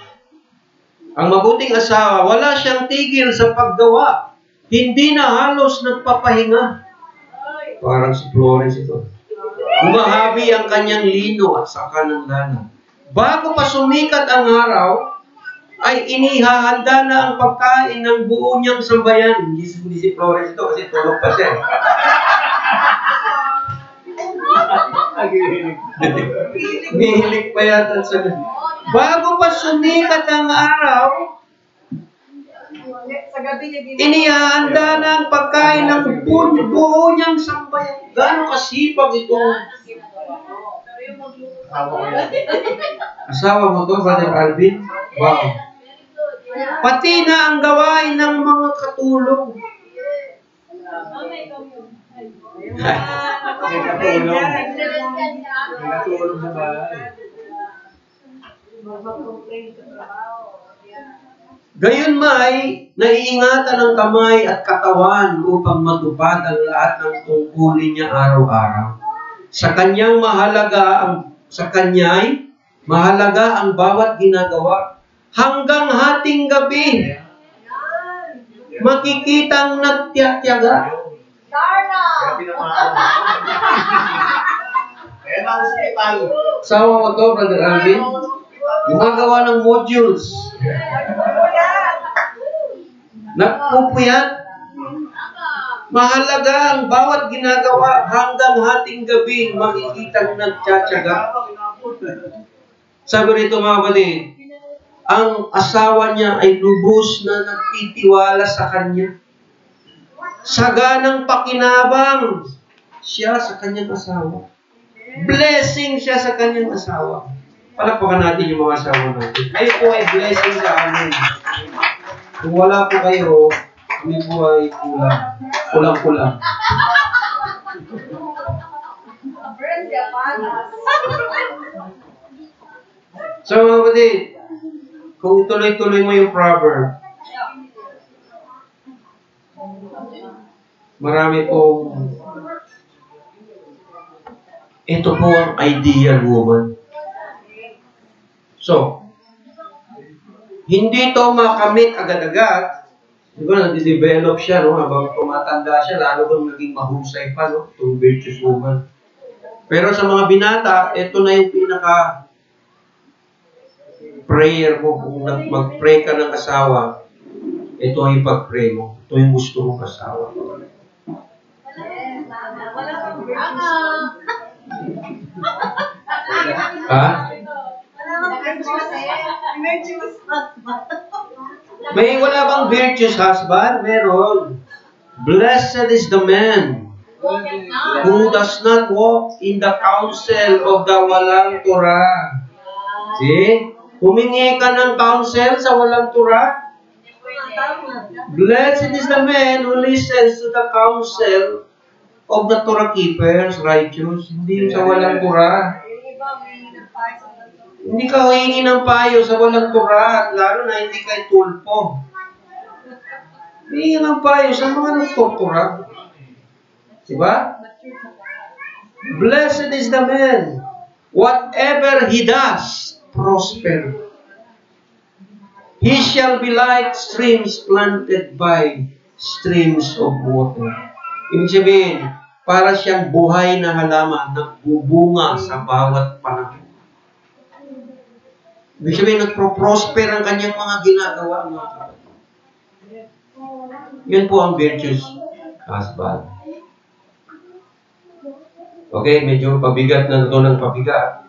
Ang mabuting asawa, wala siyang tigil sa paggawa. Hindi na halos nagpapahinga. Parang si Florence ito. Umahabi ang kanyang lino at saka ng lana. Bago pa sumikat ang araw, ay inihahanda na ang pagkain ng buo niyang sambayan. Hindi si Florence ito kasi tulog pa siya. Mihilig pa yata sa bago pa sumikat ang araw, Sa gabi niya inihahanda na ang pagkain ng buo niyang sambayan. Gano'ng kasipag ito? Asawa mo to, Brother Alvin? Wow. Pati na ang gawain ng mga katulong. May katulong. May katulong sa bahay. Gayon may naiingatan ng kamay at katawan upang matupad ang lahat ng tungkulin niya araw-araw. Sa kanya'y mahalaga ang bawat ginagawa. Hanggang hating gabi, makikitang nagtiyatyaga. Kaya na hospital. Sawa mo to, Brother Alvin? Gumagawa ng modules. Nagpupuyat. Mahalaga ang bawat ginagawa hanggang hating gabi makikitang nagtsatsaga. Sabi rito mga kapatid, ang asawa niya ay lubos na nagtitiwala sa kanya. Saganang pakinabang siya sa kanyang asawa. Blessing siya sa kanyang asawa. Palakpakan natin yung mga asawa natin. Kayo po ay blessing sa amin. Kung wala po kayo, kami po ay kulang. Kulang-kulang. So mga kapatid, kung tuloy-tuloy mo yung proverb, marami pong ito po ang ideal woman. So, hindi to makamit agad-agad. Di ba, nade-develop siya, no? Habang tumatanda siya, lalo bang naging mahusay pa, no? Itong virtuous woman. Pero sa mga binata, ito na yung pinaka prayer mo. Kung mag-pray ka ng asawa, ito ang ipag-pray mo. Ito yung gusto mong asawa. Ha? May wala bang virtuous husband? Meron. Blessed is the man who does not walk in the counsel of the walang Torah. See? Humingi ka ng counsel sa walang Torah. Blessed is the man who listens to the counsel of the Torah keepers, righteous. Hindi sa walang Torah. Hindi ka humingi ng payo sa walang Torah, lalo na hindi ka tulpo. Humingi ng payo sa mga nagtutura. Diba? Blessed is the man. Whatever he does, prosper. He shall be like streams planted by streams of water. Ibig sabihin, para siyang buhay na halaman, nagbubunga sa bawat panahon. Ibig sabihin, nagpro-prosper ang kanyang mga ginagawa. Yun po ang virtuous husband. Okay, medyo pabigat na ito ng pabigat.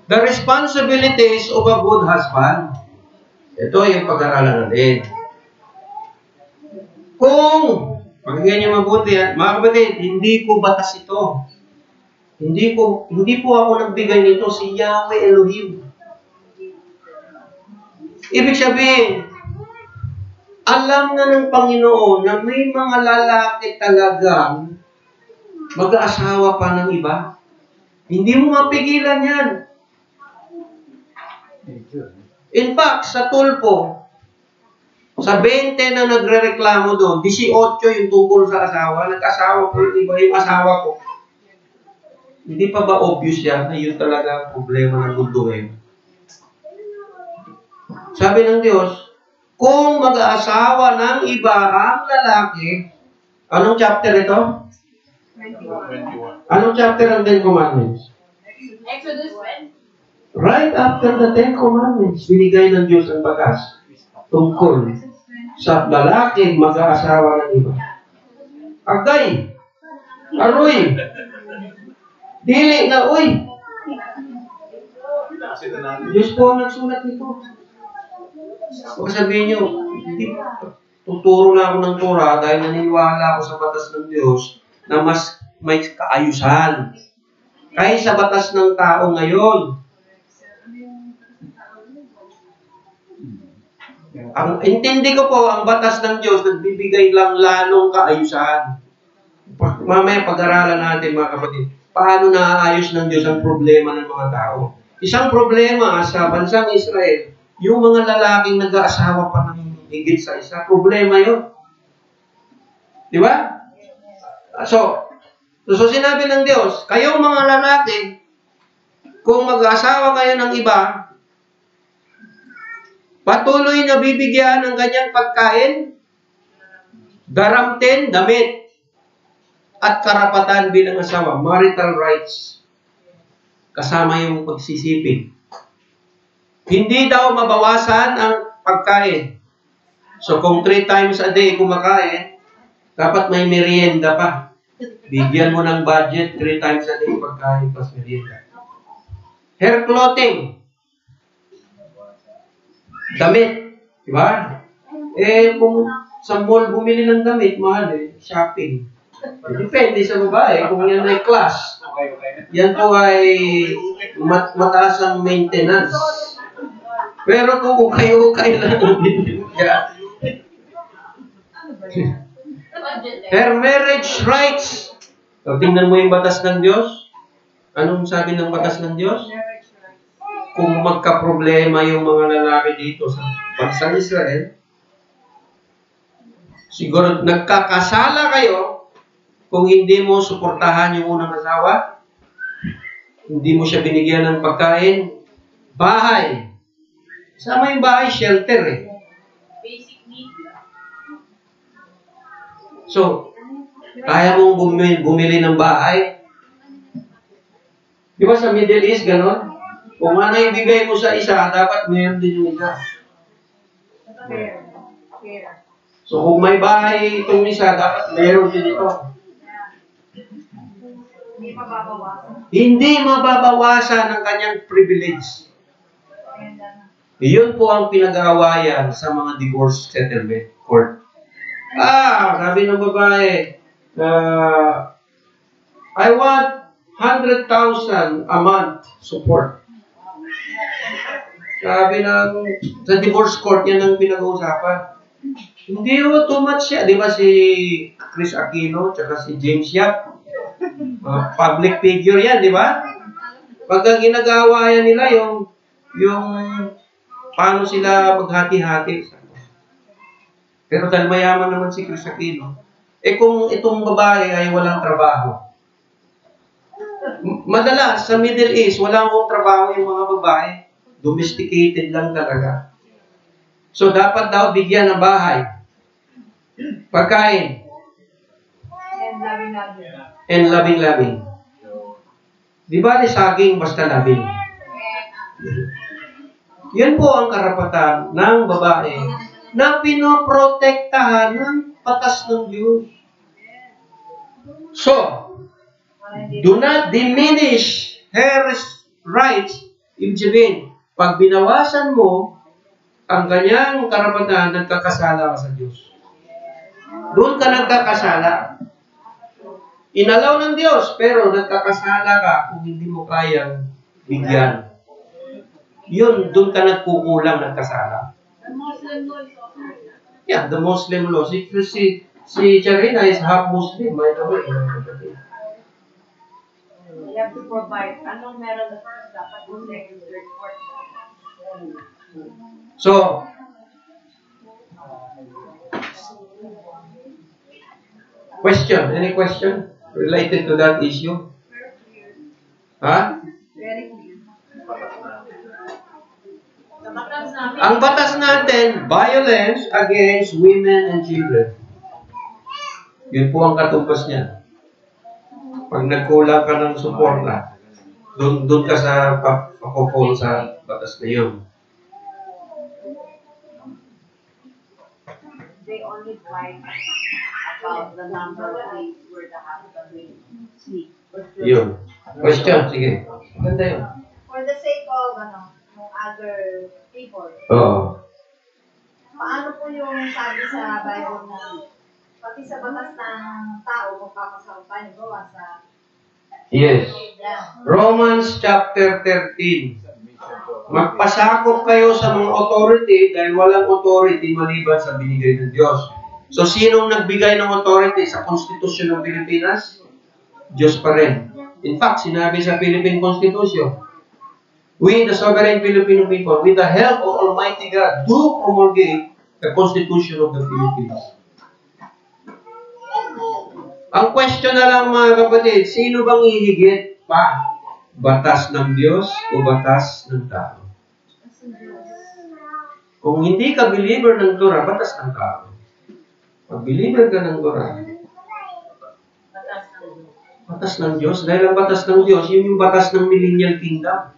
The responsibilities of a good husband. Ito yung pag-aralan natin. Kung, pakinggan niyo mabuti, mga kapatid, hindi ko batas ito. Hindi po ako nagbigay nito, si Yahweh Elohim. Ibig sabihin, alam na ng Panginoon na may mga lalaki talagang mag-aasawa pa ng iba. Hindi mo mapigilan yan. In fact, sa tulpo, sa 20 na nagre-reklamo doon, 18 yung tungkol sa asawa, nag-asawa po yung iba yung asawa ko. Hindi pa ba obvious yan na yun talaga ang problema ng mundo ngayon? Sabi ng Diyos, kung mag-aasawa ng iba ang lalaki, anong chapter ito? 21. Anong chapter ang Ten Commandments? Exodus 20. Right after the Ten Commandments, binigay ng Diyos ang batas tungkol sa lalaki mag-aasawa ng iba. Agay! Aroy! Dili na, uy! Diyos po ang nagsulat nito. Huwag sabihin nyo, hindi, tuturo na ako ng Torah dahil naniniwala ako sa batas ng Diyos na mas may kaayusan kaysa batas ng tao ngayon. Ang intindi ko po, ang batas ng Diyos nagbibigay lang lalong kaayusan. Mamaya pag-aralan natin mga kapatid, paano naaayos ng Diyos ang problema ng mga tao. Isang problema sa bansang Israel, yung mga lalaking nag-aasawa pa ng higit sa isa, problema yun. Di ba? So sinabi ng Diyos, kayong mga lalaki, kung mag-aasawa kayo ng iba, patuloy na bibigyan ng kanyang pagkain, garamtin, damit, at karapatan bilang asawa, marital rights, kasama yung pagsisiping. Hindi daw mabawasan ang pagkain. So kung 3 times a day kumakain, dapat may merienda pa. Bigyan mo ng budget, 3 times a day pagkain plus merienda. Hair clothing. Damit. Diba? Kung sa mall bumili ng damit, mahal shopping. Depende sa babae kung yan ay class. Yan po ay mataas ang maintenance. Pero kung ukay-ukay lang ang binili niya, her marriage rights. So, tingnan mo yung batas ng Diyos. Anong sabi ng batas ng Diyos? Kung magka-problema yung mga lalaki dito sa bansang Israel, siguro nagkakasala kayo kung hindi mo suportahan yung unang asawa, hindi mo siya binigyan ng pagkain, bahay. Sama yung bahay, shelter Basic need. So, kaya mong bumili ng bahay. Di ba sa Middle East, gano'n? Kung ano ibigay mo sa isa, dapat mayroon din yung isa. So, kung may bahay itong isa, dapat mayroon din ito. Hindi mababawasan. Hindi mababawasan ang kanyang privilege. Iyon po ang pinag-aawayan sa mga divorce settlement court. Sabi ng babae, I want 100,000 a month support. Sabi sa divorce court, yan ang pinag-uusapan. Hindi too much siya. Di ba si Chris Aquino, tsaka si James Yap? Public figure yan, di ba? Pagka ginagawayan nila yung paano sila maghati-hati. Pero dahil mayaman naman si Chris Aquino, kung itong babae ay walang trabaho, madalas sa Middle East, walang trabaho yung mga babae. Domesticated lang talaga. So, dapat daw bigyan ng bahay, pagkain, and loving. Di ba saging basta labing? Yan po ang karapatan ng babae na pinoprotektahan ng batas ng Diyos. So, do not diminish her rights. Ibig sabihin, pag binawasan mo ang kanyang karapatan, nagkakasala ka sa Diyos. Doon ka nagkakasala. Inalaw ng Diyos, pero nagkakasala ka kung hindi mo kayang bigyan. Yun, doon ka nagkukulang, nagkasala. The Muslim law is also like that. Yeah, the Muslim law. Si Charina is half Muslim, by the way. You have to provide. Anong meron the first, dapat yung second, third, fourth. So, question? Any question related to that issue? Ha? Very clear. Ang batas natin, violence against women and children. Yun po ang katumbas niya. Pag nagkulang ka ng suporta, doon ka sa pakupol sa batas na yun. They only fight about the number of days where the husband will sleep. Yun. Question? Sige. Ganda yun. For the sake of, yung other people. Oo. Paano po yung sabi sa Bible na pati sa batas ng tao magpapasama tayo gawa sa Yes. Romans chapter 13. Magpasakop kayo sa mga authority dahil walang authority maliban sa binigay ng Diyos. So, sinong nagbigay ng authority sa Konstitusyon ng Pilipinas? Diyos pa rin. In fact, sinabi sa Philippine Constitution, we, the sovereign Filipino people, with the help of Almighty God, do promulgate the Constitution of the Philippines. Ang question na lang mga kapatid, sino bang ihigit pa? Batas ng Diyos o batas ng tao? Kung hindi ka believer ng Torah, batas ng tao. Pag believer ka ng Torah, batas ng Diyos. Dahil ang batas ng Diyos, yun yung batas ng millennial kingdom.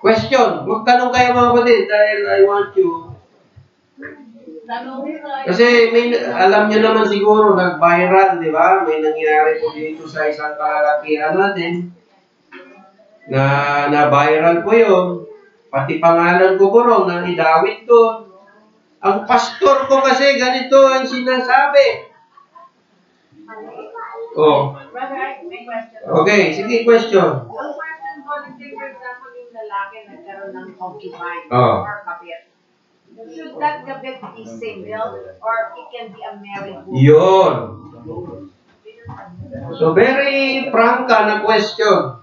Question. Magtanong kayo mga kapatid dahil I want you Kasi alam niyo naman siguro, nag-viral, di ba? May nangyari po dito sa isang kalalakihan natin na viral po yun. Pati pangalan ko po ron, na idawit doon. Ang pastor ko kasi ganito ang sinasabi. Oh. Brother, may question. Okay, sige, question. Ang question ko, for example, yung lalaki nagkaroon ng concubine Oh. or kabit. Should that kabit be single or it can be a married woman? Yun. So, very prangka na question.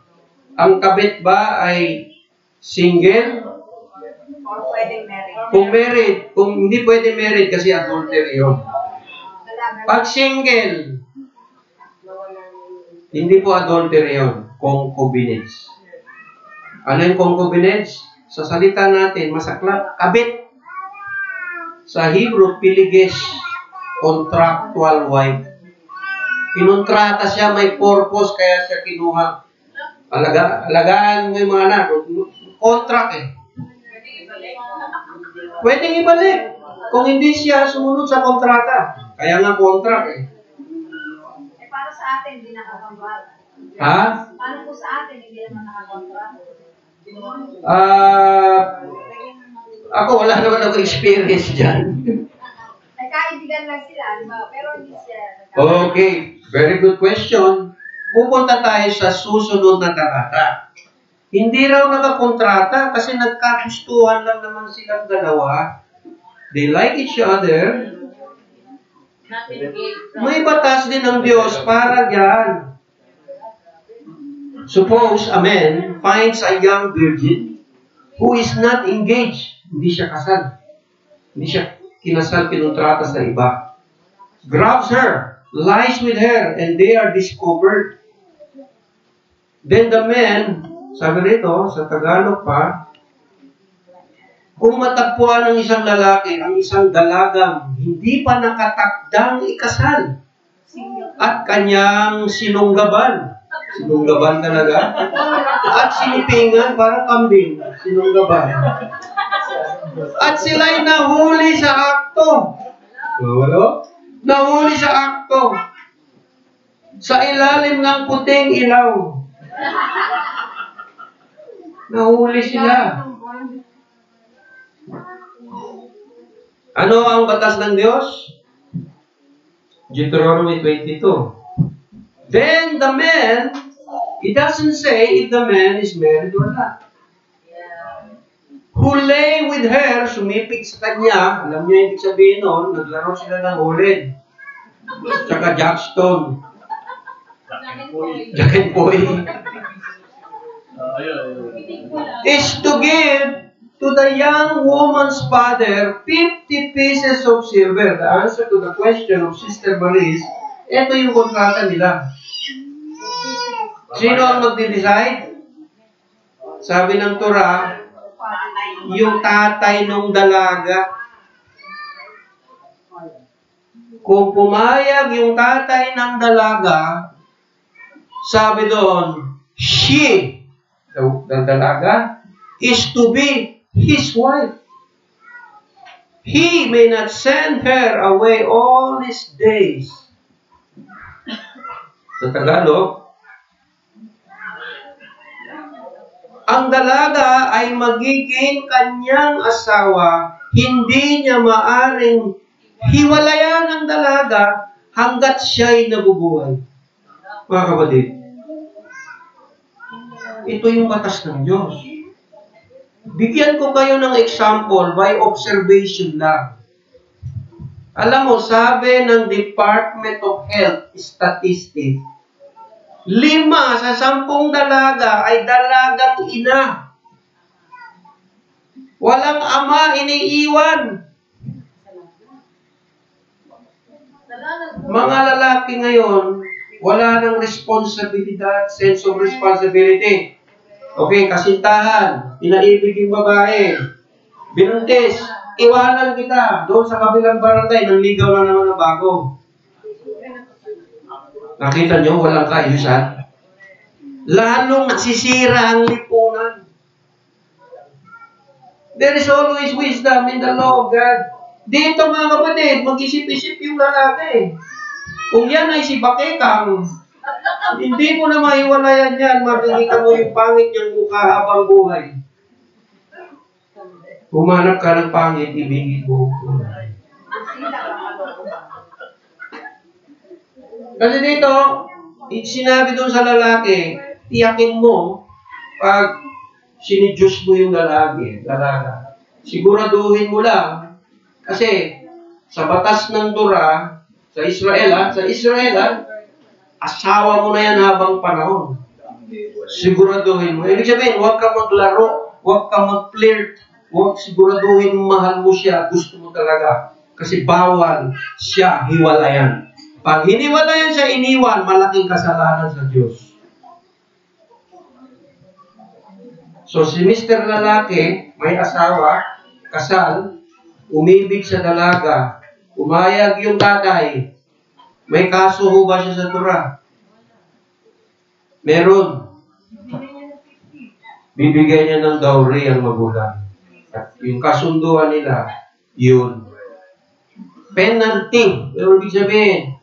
Ang kabit ba ay single? Or pwedeng married? Kung married, kung hindi pwede married kasi adultery yun. Pag single, hindi po adultery yun. Concubinage. Ano yung concubinage? Sa salita natin, masaklap, kabit. Sa Hebrew, piligesh, contractual wife. Kinontrata siya, may purpose, kaya siya kinuha. Alagaan mo yung mga anak. Contract eh. Pwedeng ibalik. Kung hindi siya sumunod sa kontrata. Kaya nga contract eh. Eh, para sa atin, hindi nakakontrata. Ha? Paano po sa atin, hindi naman nakakontrata? Ako wala naman ako experience dyan. Nagkaibigan lang sila, di ba? Pero hindi siya. Okay, very good question. Pupunta tayo sa susunod na talata. Hindi raw nakakontrata kasi nagkagustuhan lang naman silang dalawa. They like each other. May batas din ng Diyos para dyan. Suppose a man finds a young virgin who is not engaged. Hindi siya kasal. Hindi siya kinasal, kinontrata sa iba. Grabs her, lies with her, and they are discovered. Then the man, sabi rito, sa Tagalog pa, kung matagpuan ng isang lalaki ang isang dalagang hindi pa nakatakdang ikasal at kanyang sinunggaban talaga, at sinipingan, parang kambing, sinunggaban, at sila'y nahuli sa akto. Nahuli sa akto sa ilalim ng puting ilaw. Nahuli sila. Ano ang batas ng Diyos? Deuteronomy 22. Then the man, it doesn't say if the man is married or not. Who lay with her, sumipig sa kanya, alam niyo yung ibig sabihin nun, naglaro sila ng ulid. Tsaka jackstone. Jack and boy. Is to give to the young woman's father 50 pieces of silver. The answer to the question of Sister Maris, ito yung kontrata nila. Sino ang magde-decide? Sabi ng Torah, yung tatay ng dalaga. Kung pumayag yung tatay ng dalaga, sabi doon, she, the dalaga, is to be his wife. He may not send her away all his days. Sa Tagalog, ang dalaga ay magiging kanyang asawa, hindi niya maaring hiwalayan ang dalaga hanggat siya'y nabubuhay. Mga kapatid, ito yung batas ng Diyos. Bigyan ko kayo ng example by observation lang. Alam mo, sabi ng Department of Health Statistics, 5 sa 10 dalaga ay dalagang ina. Walang ama iniiwan. Mga lalaki ngayon, wala nang responsibilidad, sense of responsibility. Okay, kasintahan, pinaibig yung babae, binuntis, iwanan kita, doon sa kabilang barangay, nanligaw na naman na bago. Nakita nyo, walang kaayusan. Lalong nasisira ang lipunan. There is always wisdom in the law of God. Dito mga kapatid, mag-isip-isip yung lalaki. Kung yan ay si Bakekang, hindi mo na maiwalayan yan, makikita mo yung pangit niyang mukha habang buhay. Humanap ka ng pangit, ibigin mo. Kasi dito, sinabi doon sa lalaki, tiyakin mo, pag sinidyos mo yung dalaga, siguraduhin mo lang, kasi sa batas ng Torah, sa Israel, asawa mo na yan habang panahon. Siguraduhin mo. Ibig sabihin, huwag ka maglaro, huwag ka mag-flirt, huwag siguraduhin mahal mo siya, gusto mo talaga. Kasi bawal siya hiwalayan. Pag hiniwalayan siya iniwan, malaking kasalanan sa Diyos. So si Mr. Lalaki, may asawa, kasal, umibig sa dalaga, umayag yung tatay, may kaso ho ba siya sa Torah? Meron. Bibigyan niya ng dowry ang magulang. At yung kasunduan nila, yun. Penalty. Pero ibig sabihin,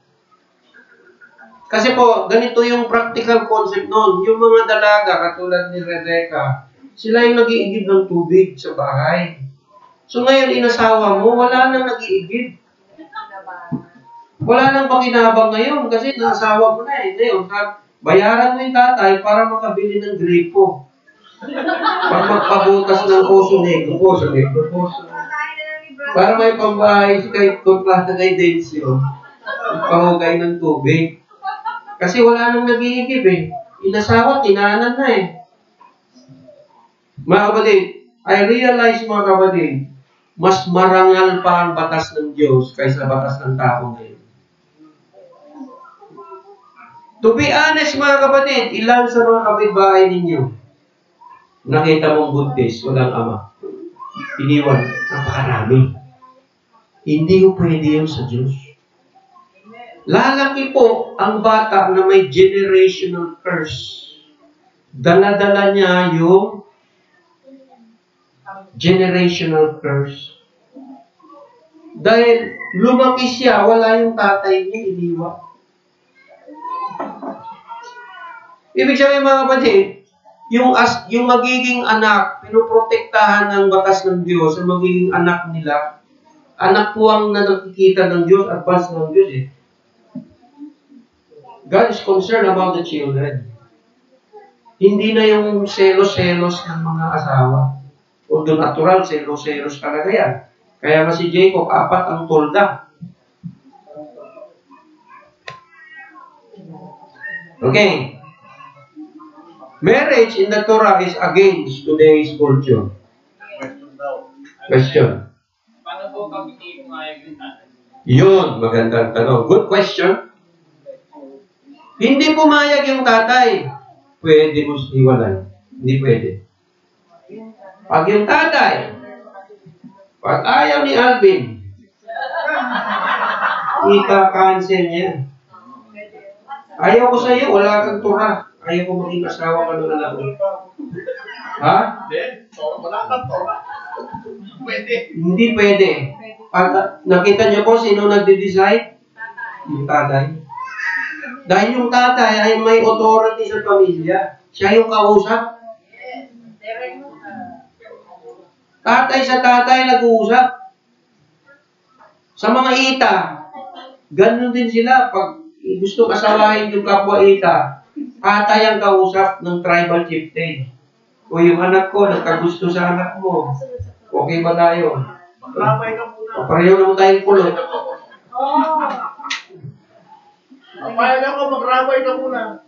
kasi po, ganito yung practical concept noon. Yung mga dalaga, katulad ni Rebecca, sila yung nag-iigib ng tubig sa bahay. So ngayon, inasawa mo, wala nang nag-iigib. Wala nang pakinabang ngayon kasi nasawa mo na eh. Ngayon, bayaran mo yung tatay para makabili ng gripo. Para magpabutas ng poso negro. Para may pambahay kahit kontrata kay Densyo. Pahugay ng tubig. Kasi wala nang nag-iigib eh. Inasawa, tinanan na eh. Mga kapatid, I realize mga kapatid, mas marangal pa ang batas ng Diyos kaysa batas ng tao ngayon. To be honest mga kapatid, ilan sa mga kapitbahay ninyo nakita mong buntis, walang ama. Iniwan, napakarami. Hindi ko pwede yun sa Diyos. Lalaki po ang bata na may generational curse. Dala-dala niya yung generational curse. Dahil lumaki siya, wala yung tatay niya, iniwan. Ibig sabihin mga kapatid, yung magiging anak, pinoprotektahan ng batas ng Diyos, ang magiging anak nila, anak po ang nakikita ng Diyos, advance ng Diyos eh. God is concerned about the children. Hindi na yung selos-selos ng mga asawa. Although natural, selos-selos talaga yan. Kaya nga si Jacob, 4 ang tolda. Okay. Marriage in the Torah is against today's culture. Question. Paano po kami hindi pumayag yung tatay? Yun, magandang tanong. Good question. Hindi pumayag yung tatay. Pwede mo hiwalay. Hindi pwede. Pag yung tatay, pag ayaw ni Alvin, ika-cancel niya. Ayaw ko sa iyo, wala kang Torah. Ayaw ko maging asawa ka ng anak mo. Ha? Wala kang Torah. Pwede. Hindi pwede. Pag nakita niyo po sino nagde-decide? Yung tatay. Dahil yung tatay ay may authority sa pamilya. Siya yung kausap. Tatay sa tatay nag-uusap. Sa mga ita, ganun din sila. Pag gusto asawahin yung kapwa ita, tatay ang kausap ng tribal chieftain. O yung anak ko, nagkagusto sa anak mo. Okay ba tayo? Magrabay ka muna. Pareho naman tayong kulot. Papayag ako, magrabay ka muna.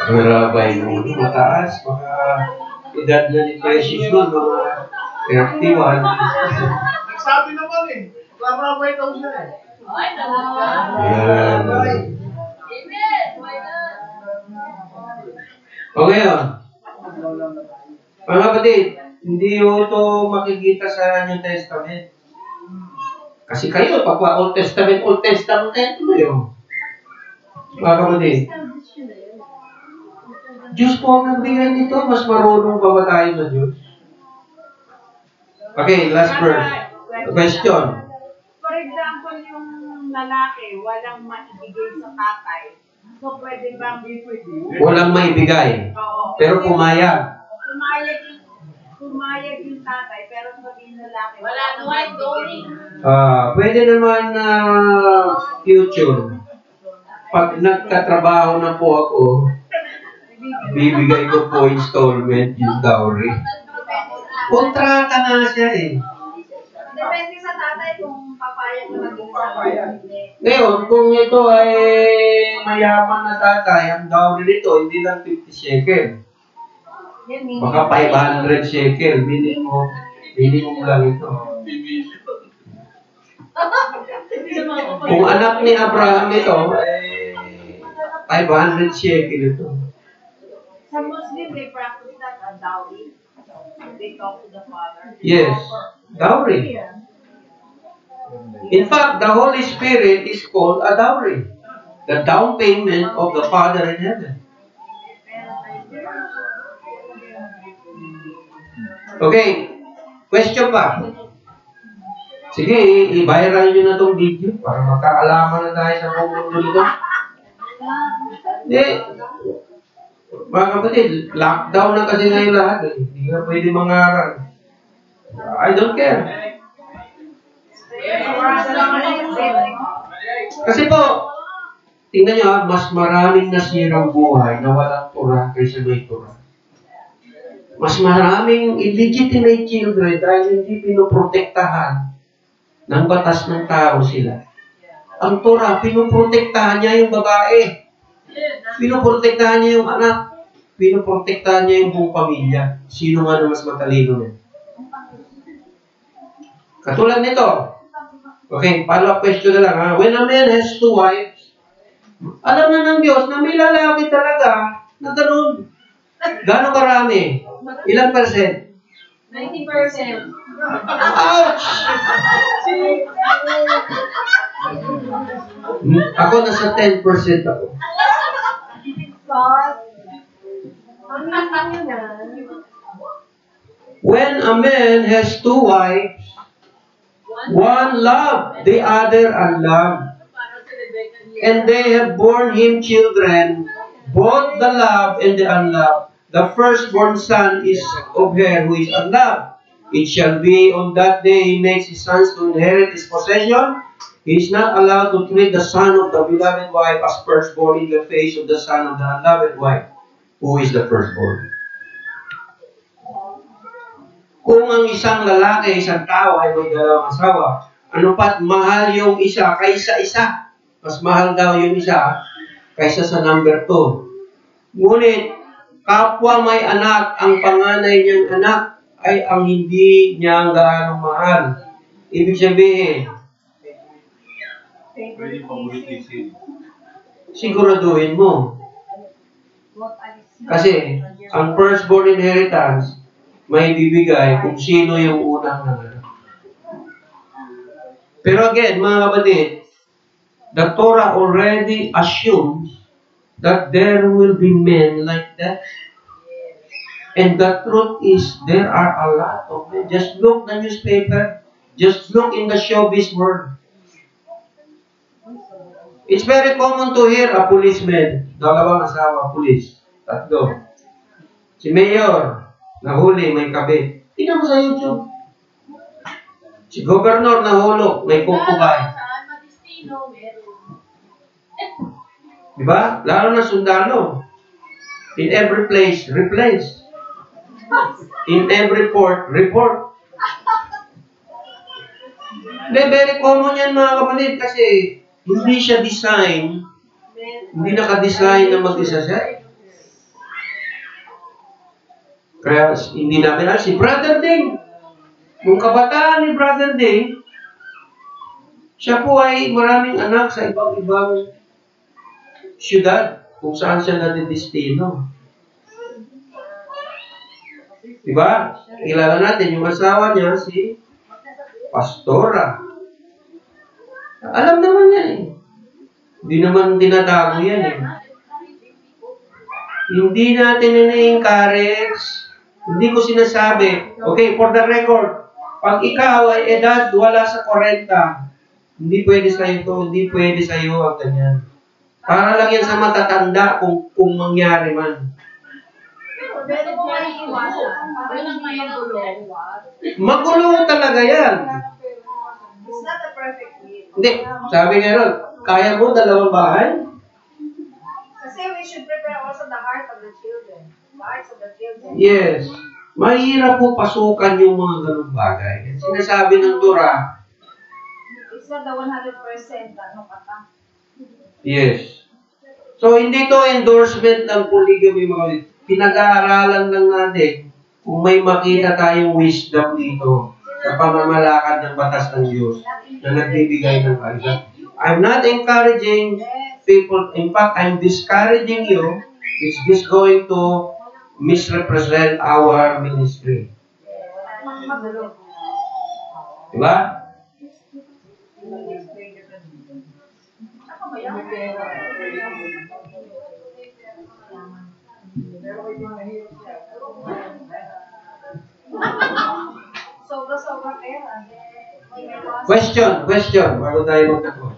Marabay nung mataas, mga edad na ni Precious nun, mga 31. Nagsabi naman eh. Magrabay daw siya eh. Ayan. O ngayon, mga kapatid, hindi ko ito makikita sa New Testament. Kasi kayo, pagka Old Testament kayo tuloy yun. Mga kapatid, Diyos po ang nagbigay nito, mas marunong pa ba tayo sa Diyos? Okay, last verse. Question. example, yung lalaki, walang maibigay sa tatay. So, pwede bang Walang maibigay. Oo. Pero pumayag. Pumayag yung tatay, pero sabihin lalaki, Wala naman, going. Pwede naman na future. Pag nagtatrabaho na po ako, bibigay ko po installment yung dowry. Kontrata na siya eh. Depende sa tatay kung papayag na maging hindi. Ngayon, kung ito ay mayaman na tatay, ang dowry nito, hindi lang 50 shekel. Yan, minimum. Baka 500 shekel. Minimum lang ito. Kung anak ni Abraham ito, 500 shekel ito. Sa Muslim, they practice that a dowry. They talk to the father. Yes, dowry. In fact, the Holy Spirit is called a dowry. The down payment of the Father in heaven. Okay, question pa? Sige, i-viral nyo na itong video para magkaalaman na tayo sa mundo nito. Hindi. Mga kapatid, lockdown na kasi ngayon lahat. Hindi nga pwede mangaral. I don't care. Kasi po, tingnan nyo, mas maraming nasirang buhay na walang tura kaysa may tura. Mas maraming illegitimate children dahil hindi pinoprotektahan ng batas ng tao sila. Ang tura, pinoprotektahan niya yung babae. Pinoprotektahan niya yung anak. Pinoprotektahan niya yung buong pamilya. Sino nga na mas matalino niya? Katulad nito. Okay, follow-up question na lang. Ha? When a man has 2 wives, alam na ng Diyos na may lalaki talaga na ganun. Gano'ng karami? Ilang percent? 90%. Ouch! Ako nasa 10% ako. When a man has 2 wives, one love, the other unloved. And they have borne him children, both the loved and the unloved. The firstborn son is of her who is unloved. It shall be on that day he makes his sons to inherit his possession. He is not allowed to treat the son of the beloved wife as firstborn in the face of the son of the unloved wife, who is the firstborn. Kung ang isang lalaki, isang tao ay may dalawang asawa, ano pat mahal yung isa kaysa isa. Mas mahal daw yung isa kaysa sa number 2. Ngunit, kapwa may anak, ang panganay niyang anak ay ang hindi niya gaano mahal. Ibig sabihin, siguraduhin mo. Kasi, ang firstborn inheritance, may bibigay kung sino yung unang nanganak. Pero again, mga kapatid, the Torah already assumes that there will be men like that. And the truth is, there are a lot of men. Just look the newspaper. Just look in the showbiz world. It's very common to hear a policeman, dalawang asawa, police, 3. Si mayor, nahuli, may kabit. Tingnan mo sa YouTube. Si governor, nahulog, may kukubay. Diba? Lalo na sundalo. In every place, replace. In every port, report. Very common yan mga kapatid kasi hindi siya design, hindi naka-design na mag-isa siya. Kaya hindi namin alam si Brother Ding. Kung kabataan ni Brother Ding, siya po ay maraming anak sa ibang-ibang syudad kung saan siya nadidestino. Diba? Kilala natin yung asawa niya, si Pastora. Alam naman yan eh. Hindi naman dinadago yan eh. Hindi natin ini-encourage. Hindi ko sinasabi. Okay, for the record, pag ikaw ay edad wala sa 40, Hindi pwede sa'yo to, hindi pwede sa'yo ang ganyan. Para lang yan sa matatanda kung mangyari man. Pero kung maiiwasan, parang may gulo. Magulo talaga yan. It's not a perfect will. Hindi, sabi nga ron, kaya mo dalawang bahay? Kasi we should prepare also the heart of the children. The hearts of the children. Yes. Mahirap po pasukan yung mga ganung bagay. Sinasabi ng Torah, It's not the 100% kata. yes. So, hindi to endorsement ng polygamy mga kapatid. Pinag-aaralan lang natin kung may makita tayong wisdom dito sa pamamalakad ng batas ng Diyos na nagbibigay ng kaisa. I'm not encouraging people. In fact, I'm discouraging you. Is this going to misrepresent our ministry? Diba? Sobra-sobra pera. Question. Bago tayo magtapos.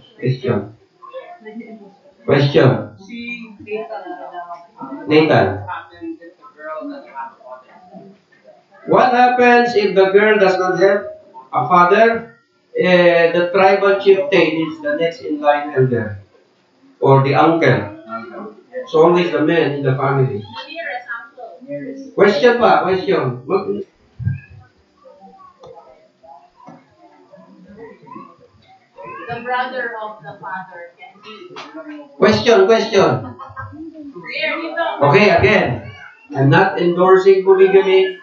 Question. Si Data Nathan. What happens if the girl does not have a father? The tribal chieftain is the next in line elder. Or the uncle. It's always the man in the family. Question pa, question. the brother of the father can be. Question. Okay, again. I'm not endorsing polygamy.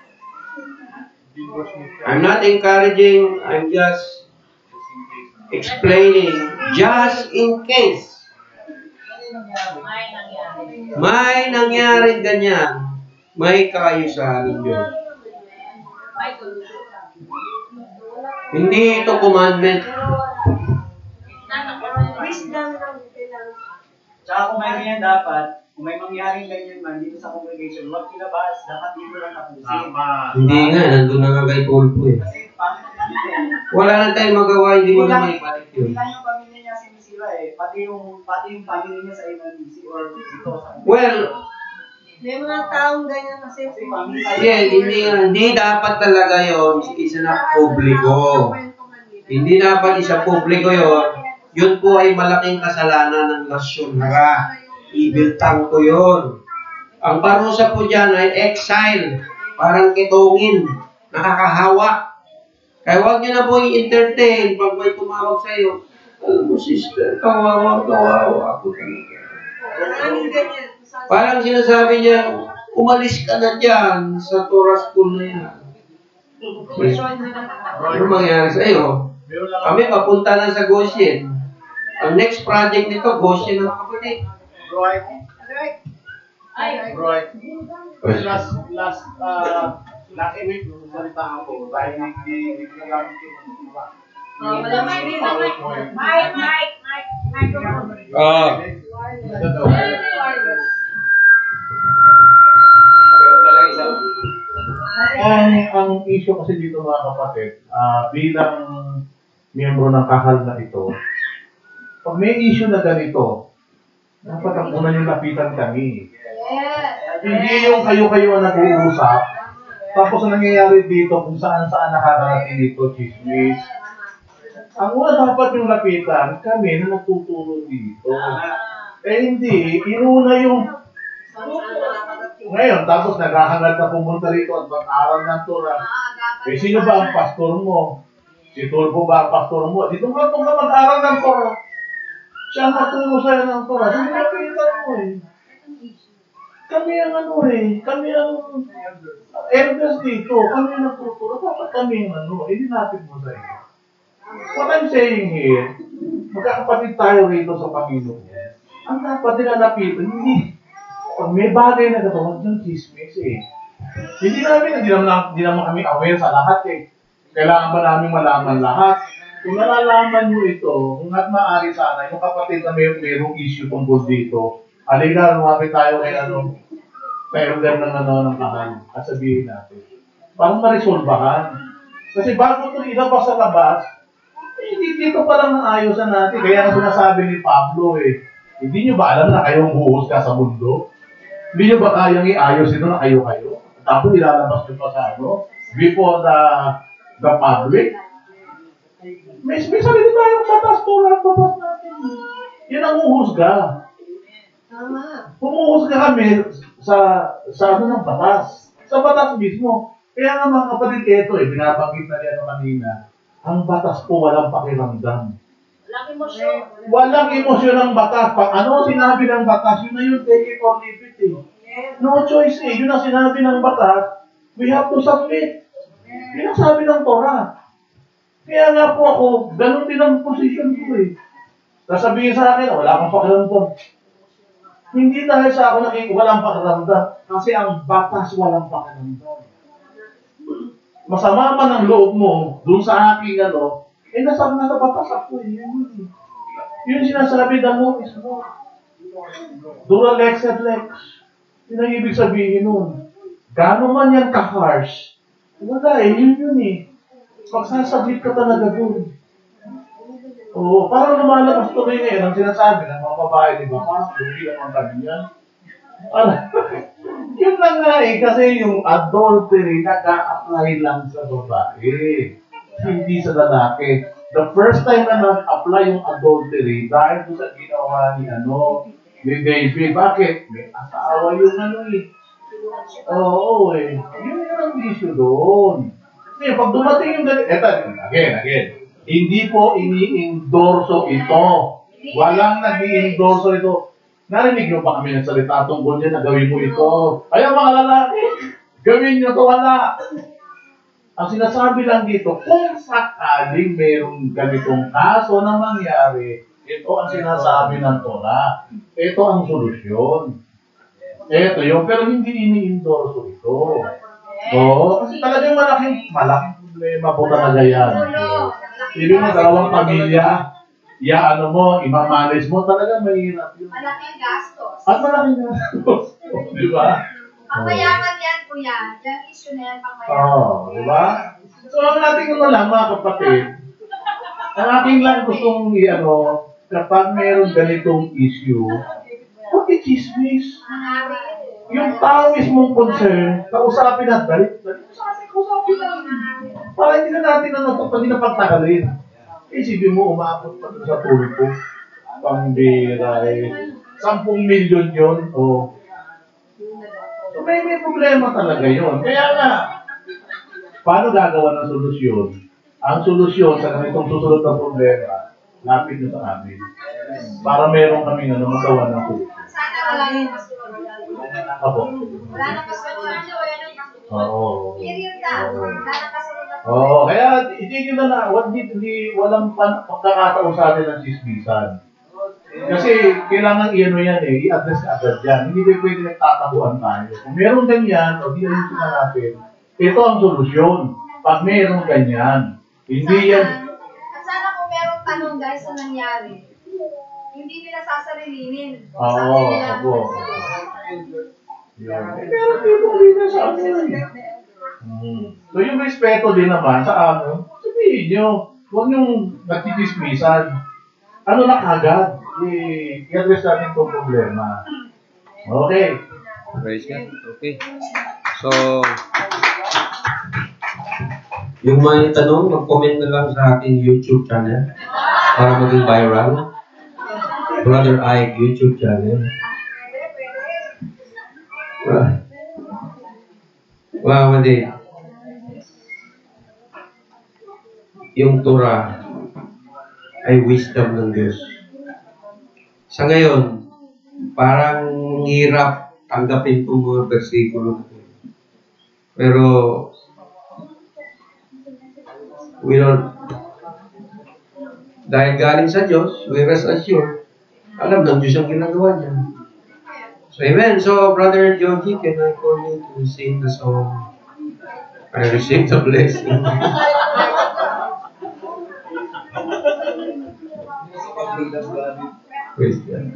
I'm not encouraging. I'm just explaining. Just in case may nangyaring ganyan, may kaayusan ng Diyos. Hindi ito commandment. Tsaka kung may ganyan dapat, kung may mangyaring ganyan man dito sa congregation, huwag kilabas, dapat dito lang tapusin. Hindi nga, nandun na nga kay Tulpo eh. Kasi pangit na dito eh. Wala na tayong magawa, hindi mo na may balik yun. Hindi lang yung pamilya niya sinisira eh, pati yung pamilya niya sa MNDC or dito sa... Well, May mga taong ganyan kasi. Kasi pamilya... yeah, hindi dapat talaga yun isa na publiko. Hindi dapat isa publiko yun. Yun po ay malaking kasalanan ng nasyonara. Evil tongue po yun. Ang parusa po dyan ay exile. Parang kitungin. Nakakahawa. Kaya huwag nyo na po i-entertain pag may tumawag sa iyo. Alam mo, sister, kawawa ako talaga. Maraming ganyan. Parang sinasabi niya, umalis ka na dyan sa Torah school na yan. Ano mangyari sa iyo? Kami papunta na sa Goshen. Ang next project nito, Goshen ng kapatid. Right. Last week, salita ako. Dahil hindi ko nagamit yung Ang issue kasi dito mga kapatid, bilang miyembro ng kahal na ito, pag may issue na ganito, dapat ang una yung lapitan kami. Hindi yung kayo-kayo ang nag-uusap, tapos ang nangyayari dito kung saan-saan nakakarating dito, chismis. Ang una dapat yung lapitan, kami na nagtuturo dito. Eh hindi, inuna yung ngayon, tapos naghahangad na pumunta rito at mag-aral ng Torah. Eh, sino ba ang pastor mo? Si Tulpo ba ang pastor mo? Dito nga itong mag-aral ng Torah. Siya ang maturo sa'yo ng Torah. Hindi napitan mo eh. Kami ang kami ang elders dito. Kami ang nagtuturo. Dapat kami ang hindi natin mo sa'yo. What I'm saying here, magkakapatid tayo rito sa Panginoon. Ang dapat nila napitan, hindi. Pag may bagay na gagawin ng chismis eh. Hindi naman kami aware sa lahat eh. Kailangan ba namin malaman lahat? Kung nalalaman nyo ito, kung maaari sana, yung kapatid na mayroong issue tungkol dito, halika, lumapit tayo kay elder ng kahal at sabihin natin. Parang ma-resolvahan. Kasi bago ito ilabas sa labas, Dito pa lang naayosan natin. Kaya nga sinasabi ni Pablo hindi nyo ba alam na kayong huhusga sa mundo? Hindi nyo ba kayang iayos ito na kayo-kayo? Tapos ilalabas nyo pa sa before the public? May sarili tayong batas, tulad batas natin. Yan ang huhusga. Tama. Humuhusga kami sa ng batas. Sa batas mismo. Kaya nga mga kapatid, ito binabanggit na niya kanina. Ang batas po walang pakiramdam. Walang emosyon. Walang emosyon ang batas. Pag ano sinabi ng batas, yun na yun, take it or leave it No choice Yun ang sinabi ng batas, we have to submit. Yun ang sabi ng Torah. Kaya nga po ako, ganun din ang position ko Sasabihin sa akin, wala kang pakiramdam. Hindi dahil sa ako walang pakiramdam. Kasi ang batas walang pakiramdam. Masama man ang loob mo, dun sa aking nasa batas ako Yun sinasabi, the law is law. Dura lex et lex. Yun ang ibig sabihin nun. Gano'n man yan ka-harsh. Wala yun Magsasabit ka talaga dun. Oo, parang lumalabas tuloy ngayon ang sinasabi ng mga babae, di ba? Parang lugi naman kami yan. Yun lang nga kasi yung adultery nag-a-apply lang sa babae. Hindi sa lalaki. The first time na nag-apply yung adultery dahil sa ginawa ni David. Bakit? May asawa yung Oo Yun ang issue doon. Kasi pag dumating yung again. Hindi po ini-endorso ito. Walang nag-i-endorso ito. Narinig nyo ba kami nagsalita tungkol niya na gawin mo ito? Kaya mga lalaki, gawin nyo ito, wala. Ang sinasabi lang dito, kung sakaling mayroong ganitong kaso na mangyari, ito ang sinasabi ng Torah. Ito ang solusyon. Ito yun, pero hindi ini-endorso ito. Kasi talagang malaking problema po talaga yan. Ibig mo, dalawang pamilya, imamanage mo, talaga mahirap yun. Malaking gastos. At malaking gastos. Di ba? Pangmayaman yan, kuya. Yan issue na yan, pangmayaman. Di ba? So, ang ating lang, mga kapatid, ang aking lang gustong kapag mayroong ganitong issue, huwag i-chismis. Yung tao mismong concern, kausapin at balik. Kausapin natin. Para hindi na natin pag napagtagalin. Isipin mo, umabot pa sa tulpo. Pambira 10 milyon yun. So may problema talaga yun. Kaya nga, paano gagawa ng solusyon? Ang solusyon sa ganitong susunod na problema, lapit nyo sa amin. Para meron kami magawa ng solusyon. Sana wala yung kasunod. Apo. Wala nang kasunod. Oo. Period ka. Wala nang kasunod. Kaya itigil na walang pagkakataon sa atin ng sismisan. Kasi kailangan i-address agad yan. Hindi ba pwede nagtatabuan tayo. Kung meron ganyan, di ayusin na natin. Ito ang solusyon. Pag meron ganyan, hindi yan. Sana kung merong tanong guys sa nangyari, hindi nila sasarilinin. Opo. Meron dito dito sa amin. So yung respeto din naman sa sabihin nyo, huwag nyung nagtitismisan. Na kagad? I-address natin itong problema. Okay. Praise God. Okay. So, yung may tanong, mag-comment na lang sa ating YouTube channel para maging viral. Brother Ike YouTube channel. Wow, mali. Yung Torah ay wisdom ng Diyos. Sa ngayon, parang hirap tanggapin itong mga versikulo. Pero, dahil galing sa Diyos, we rest assured, alam ng Diyos ang ginagawa niya. So, amen. So, Brother Joji, can I call you to sing the song? I receive the blessing. Praise God.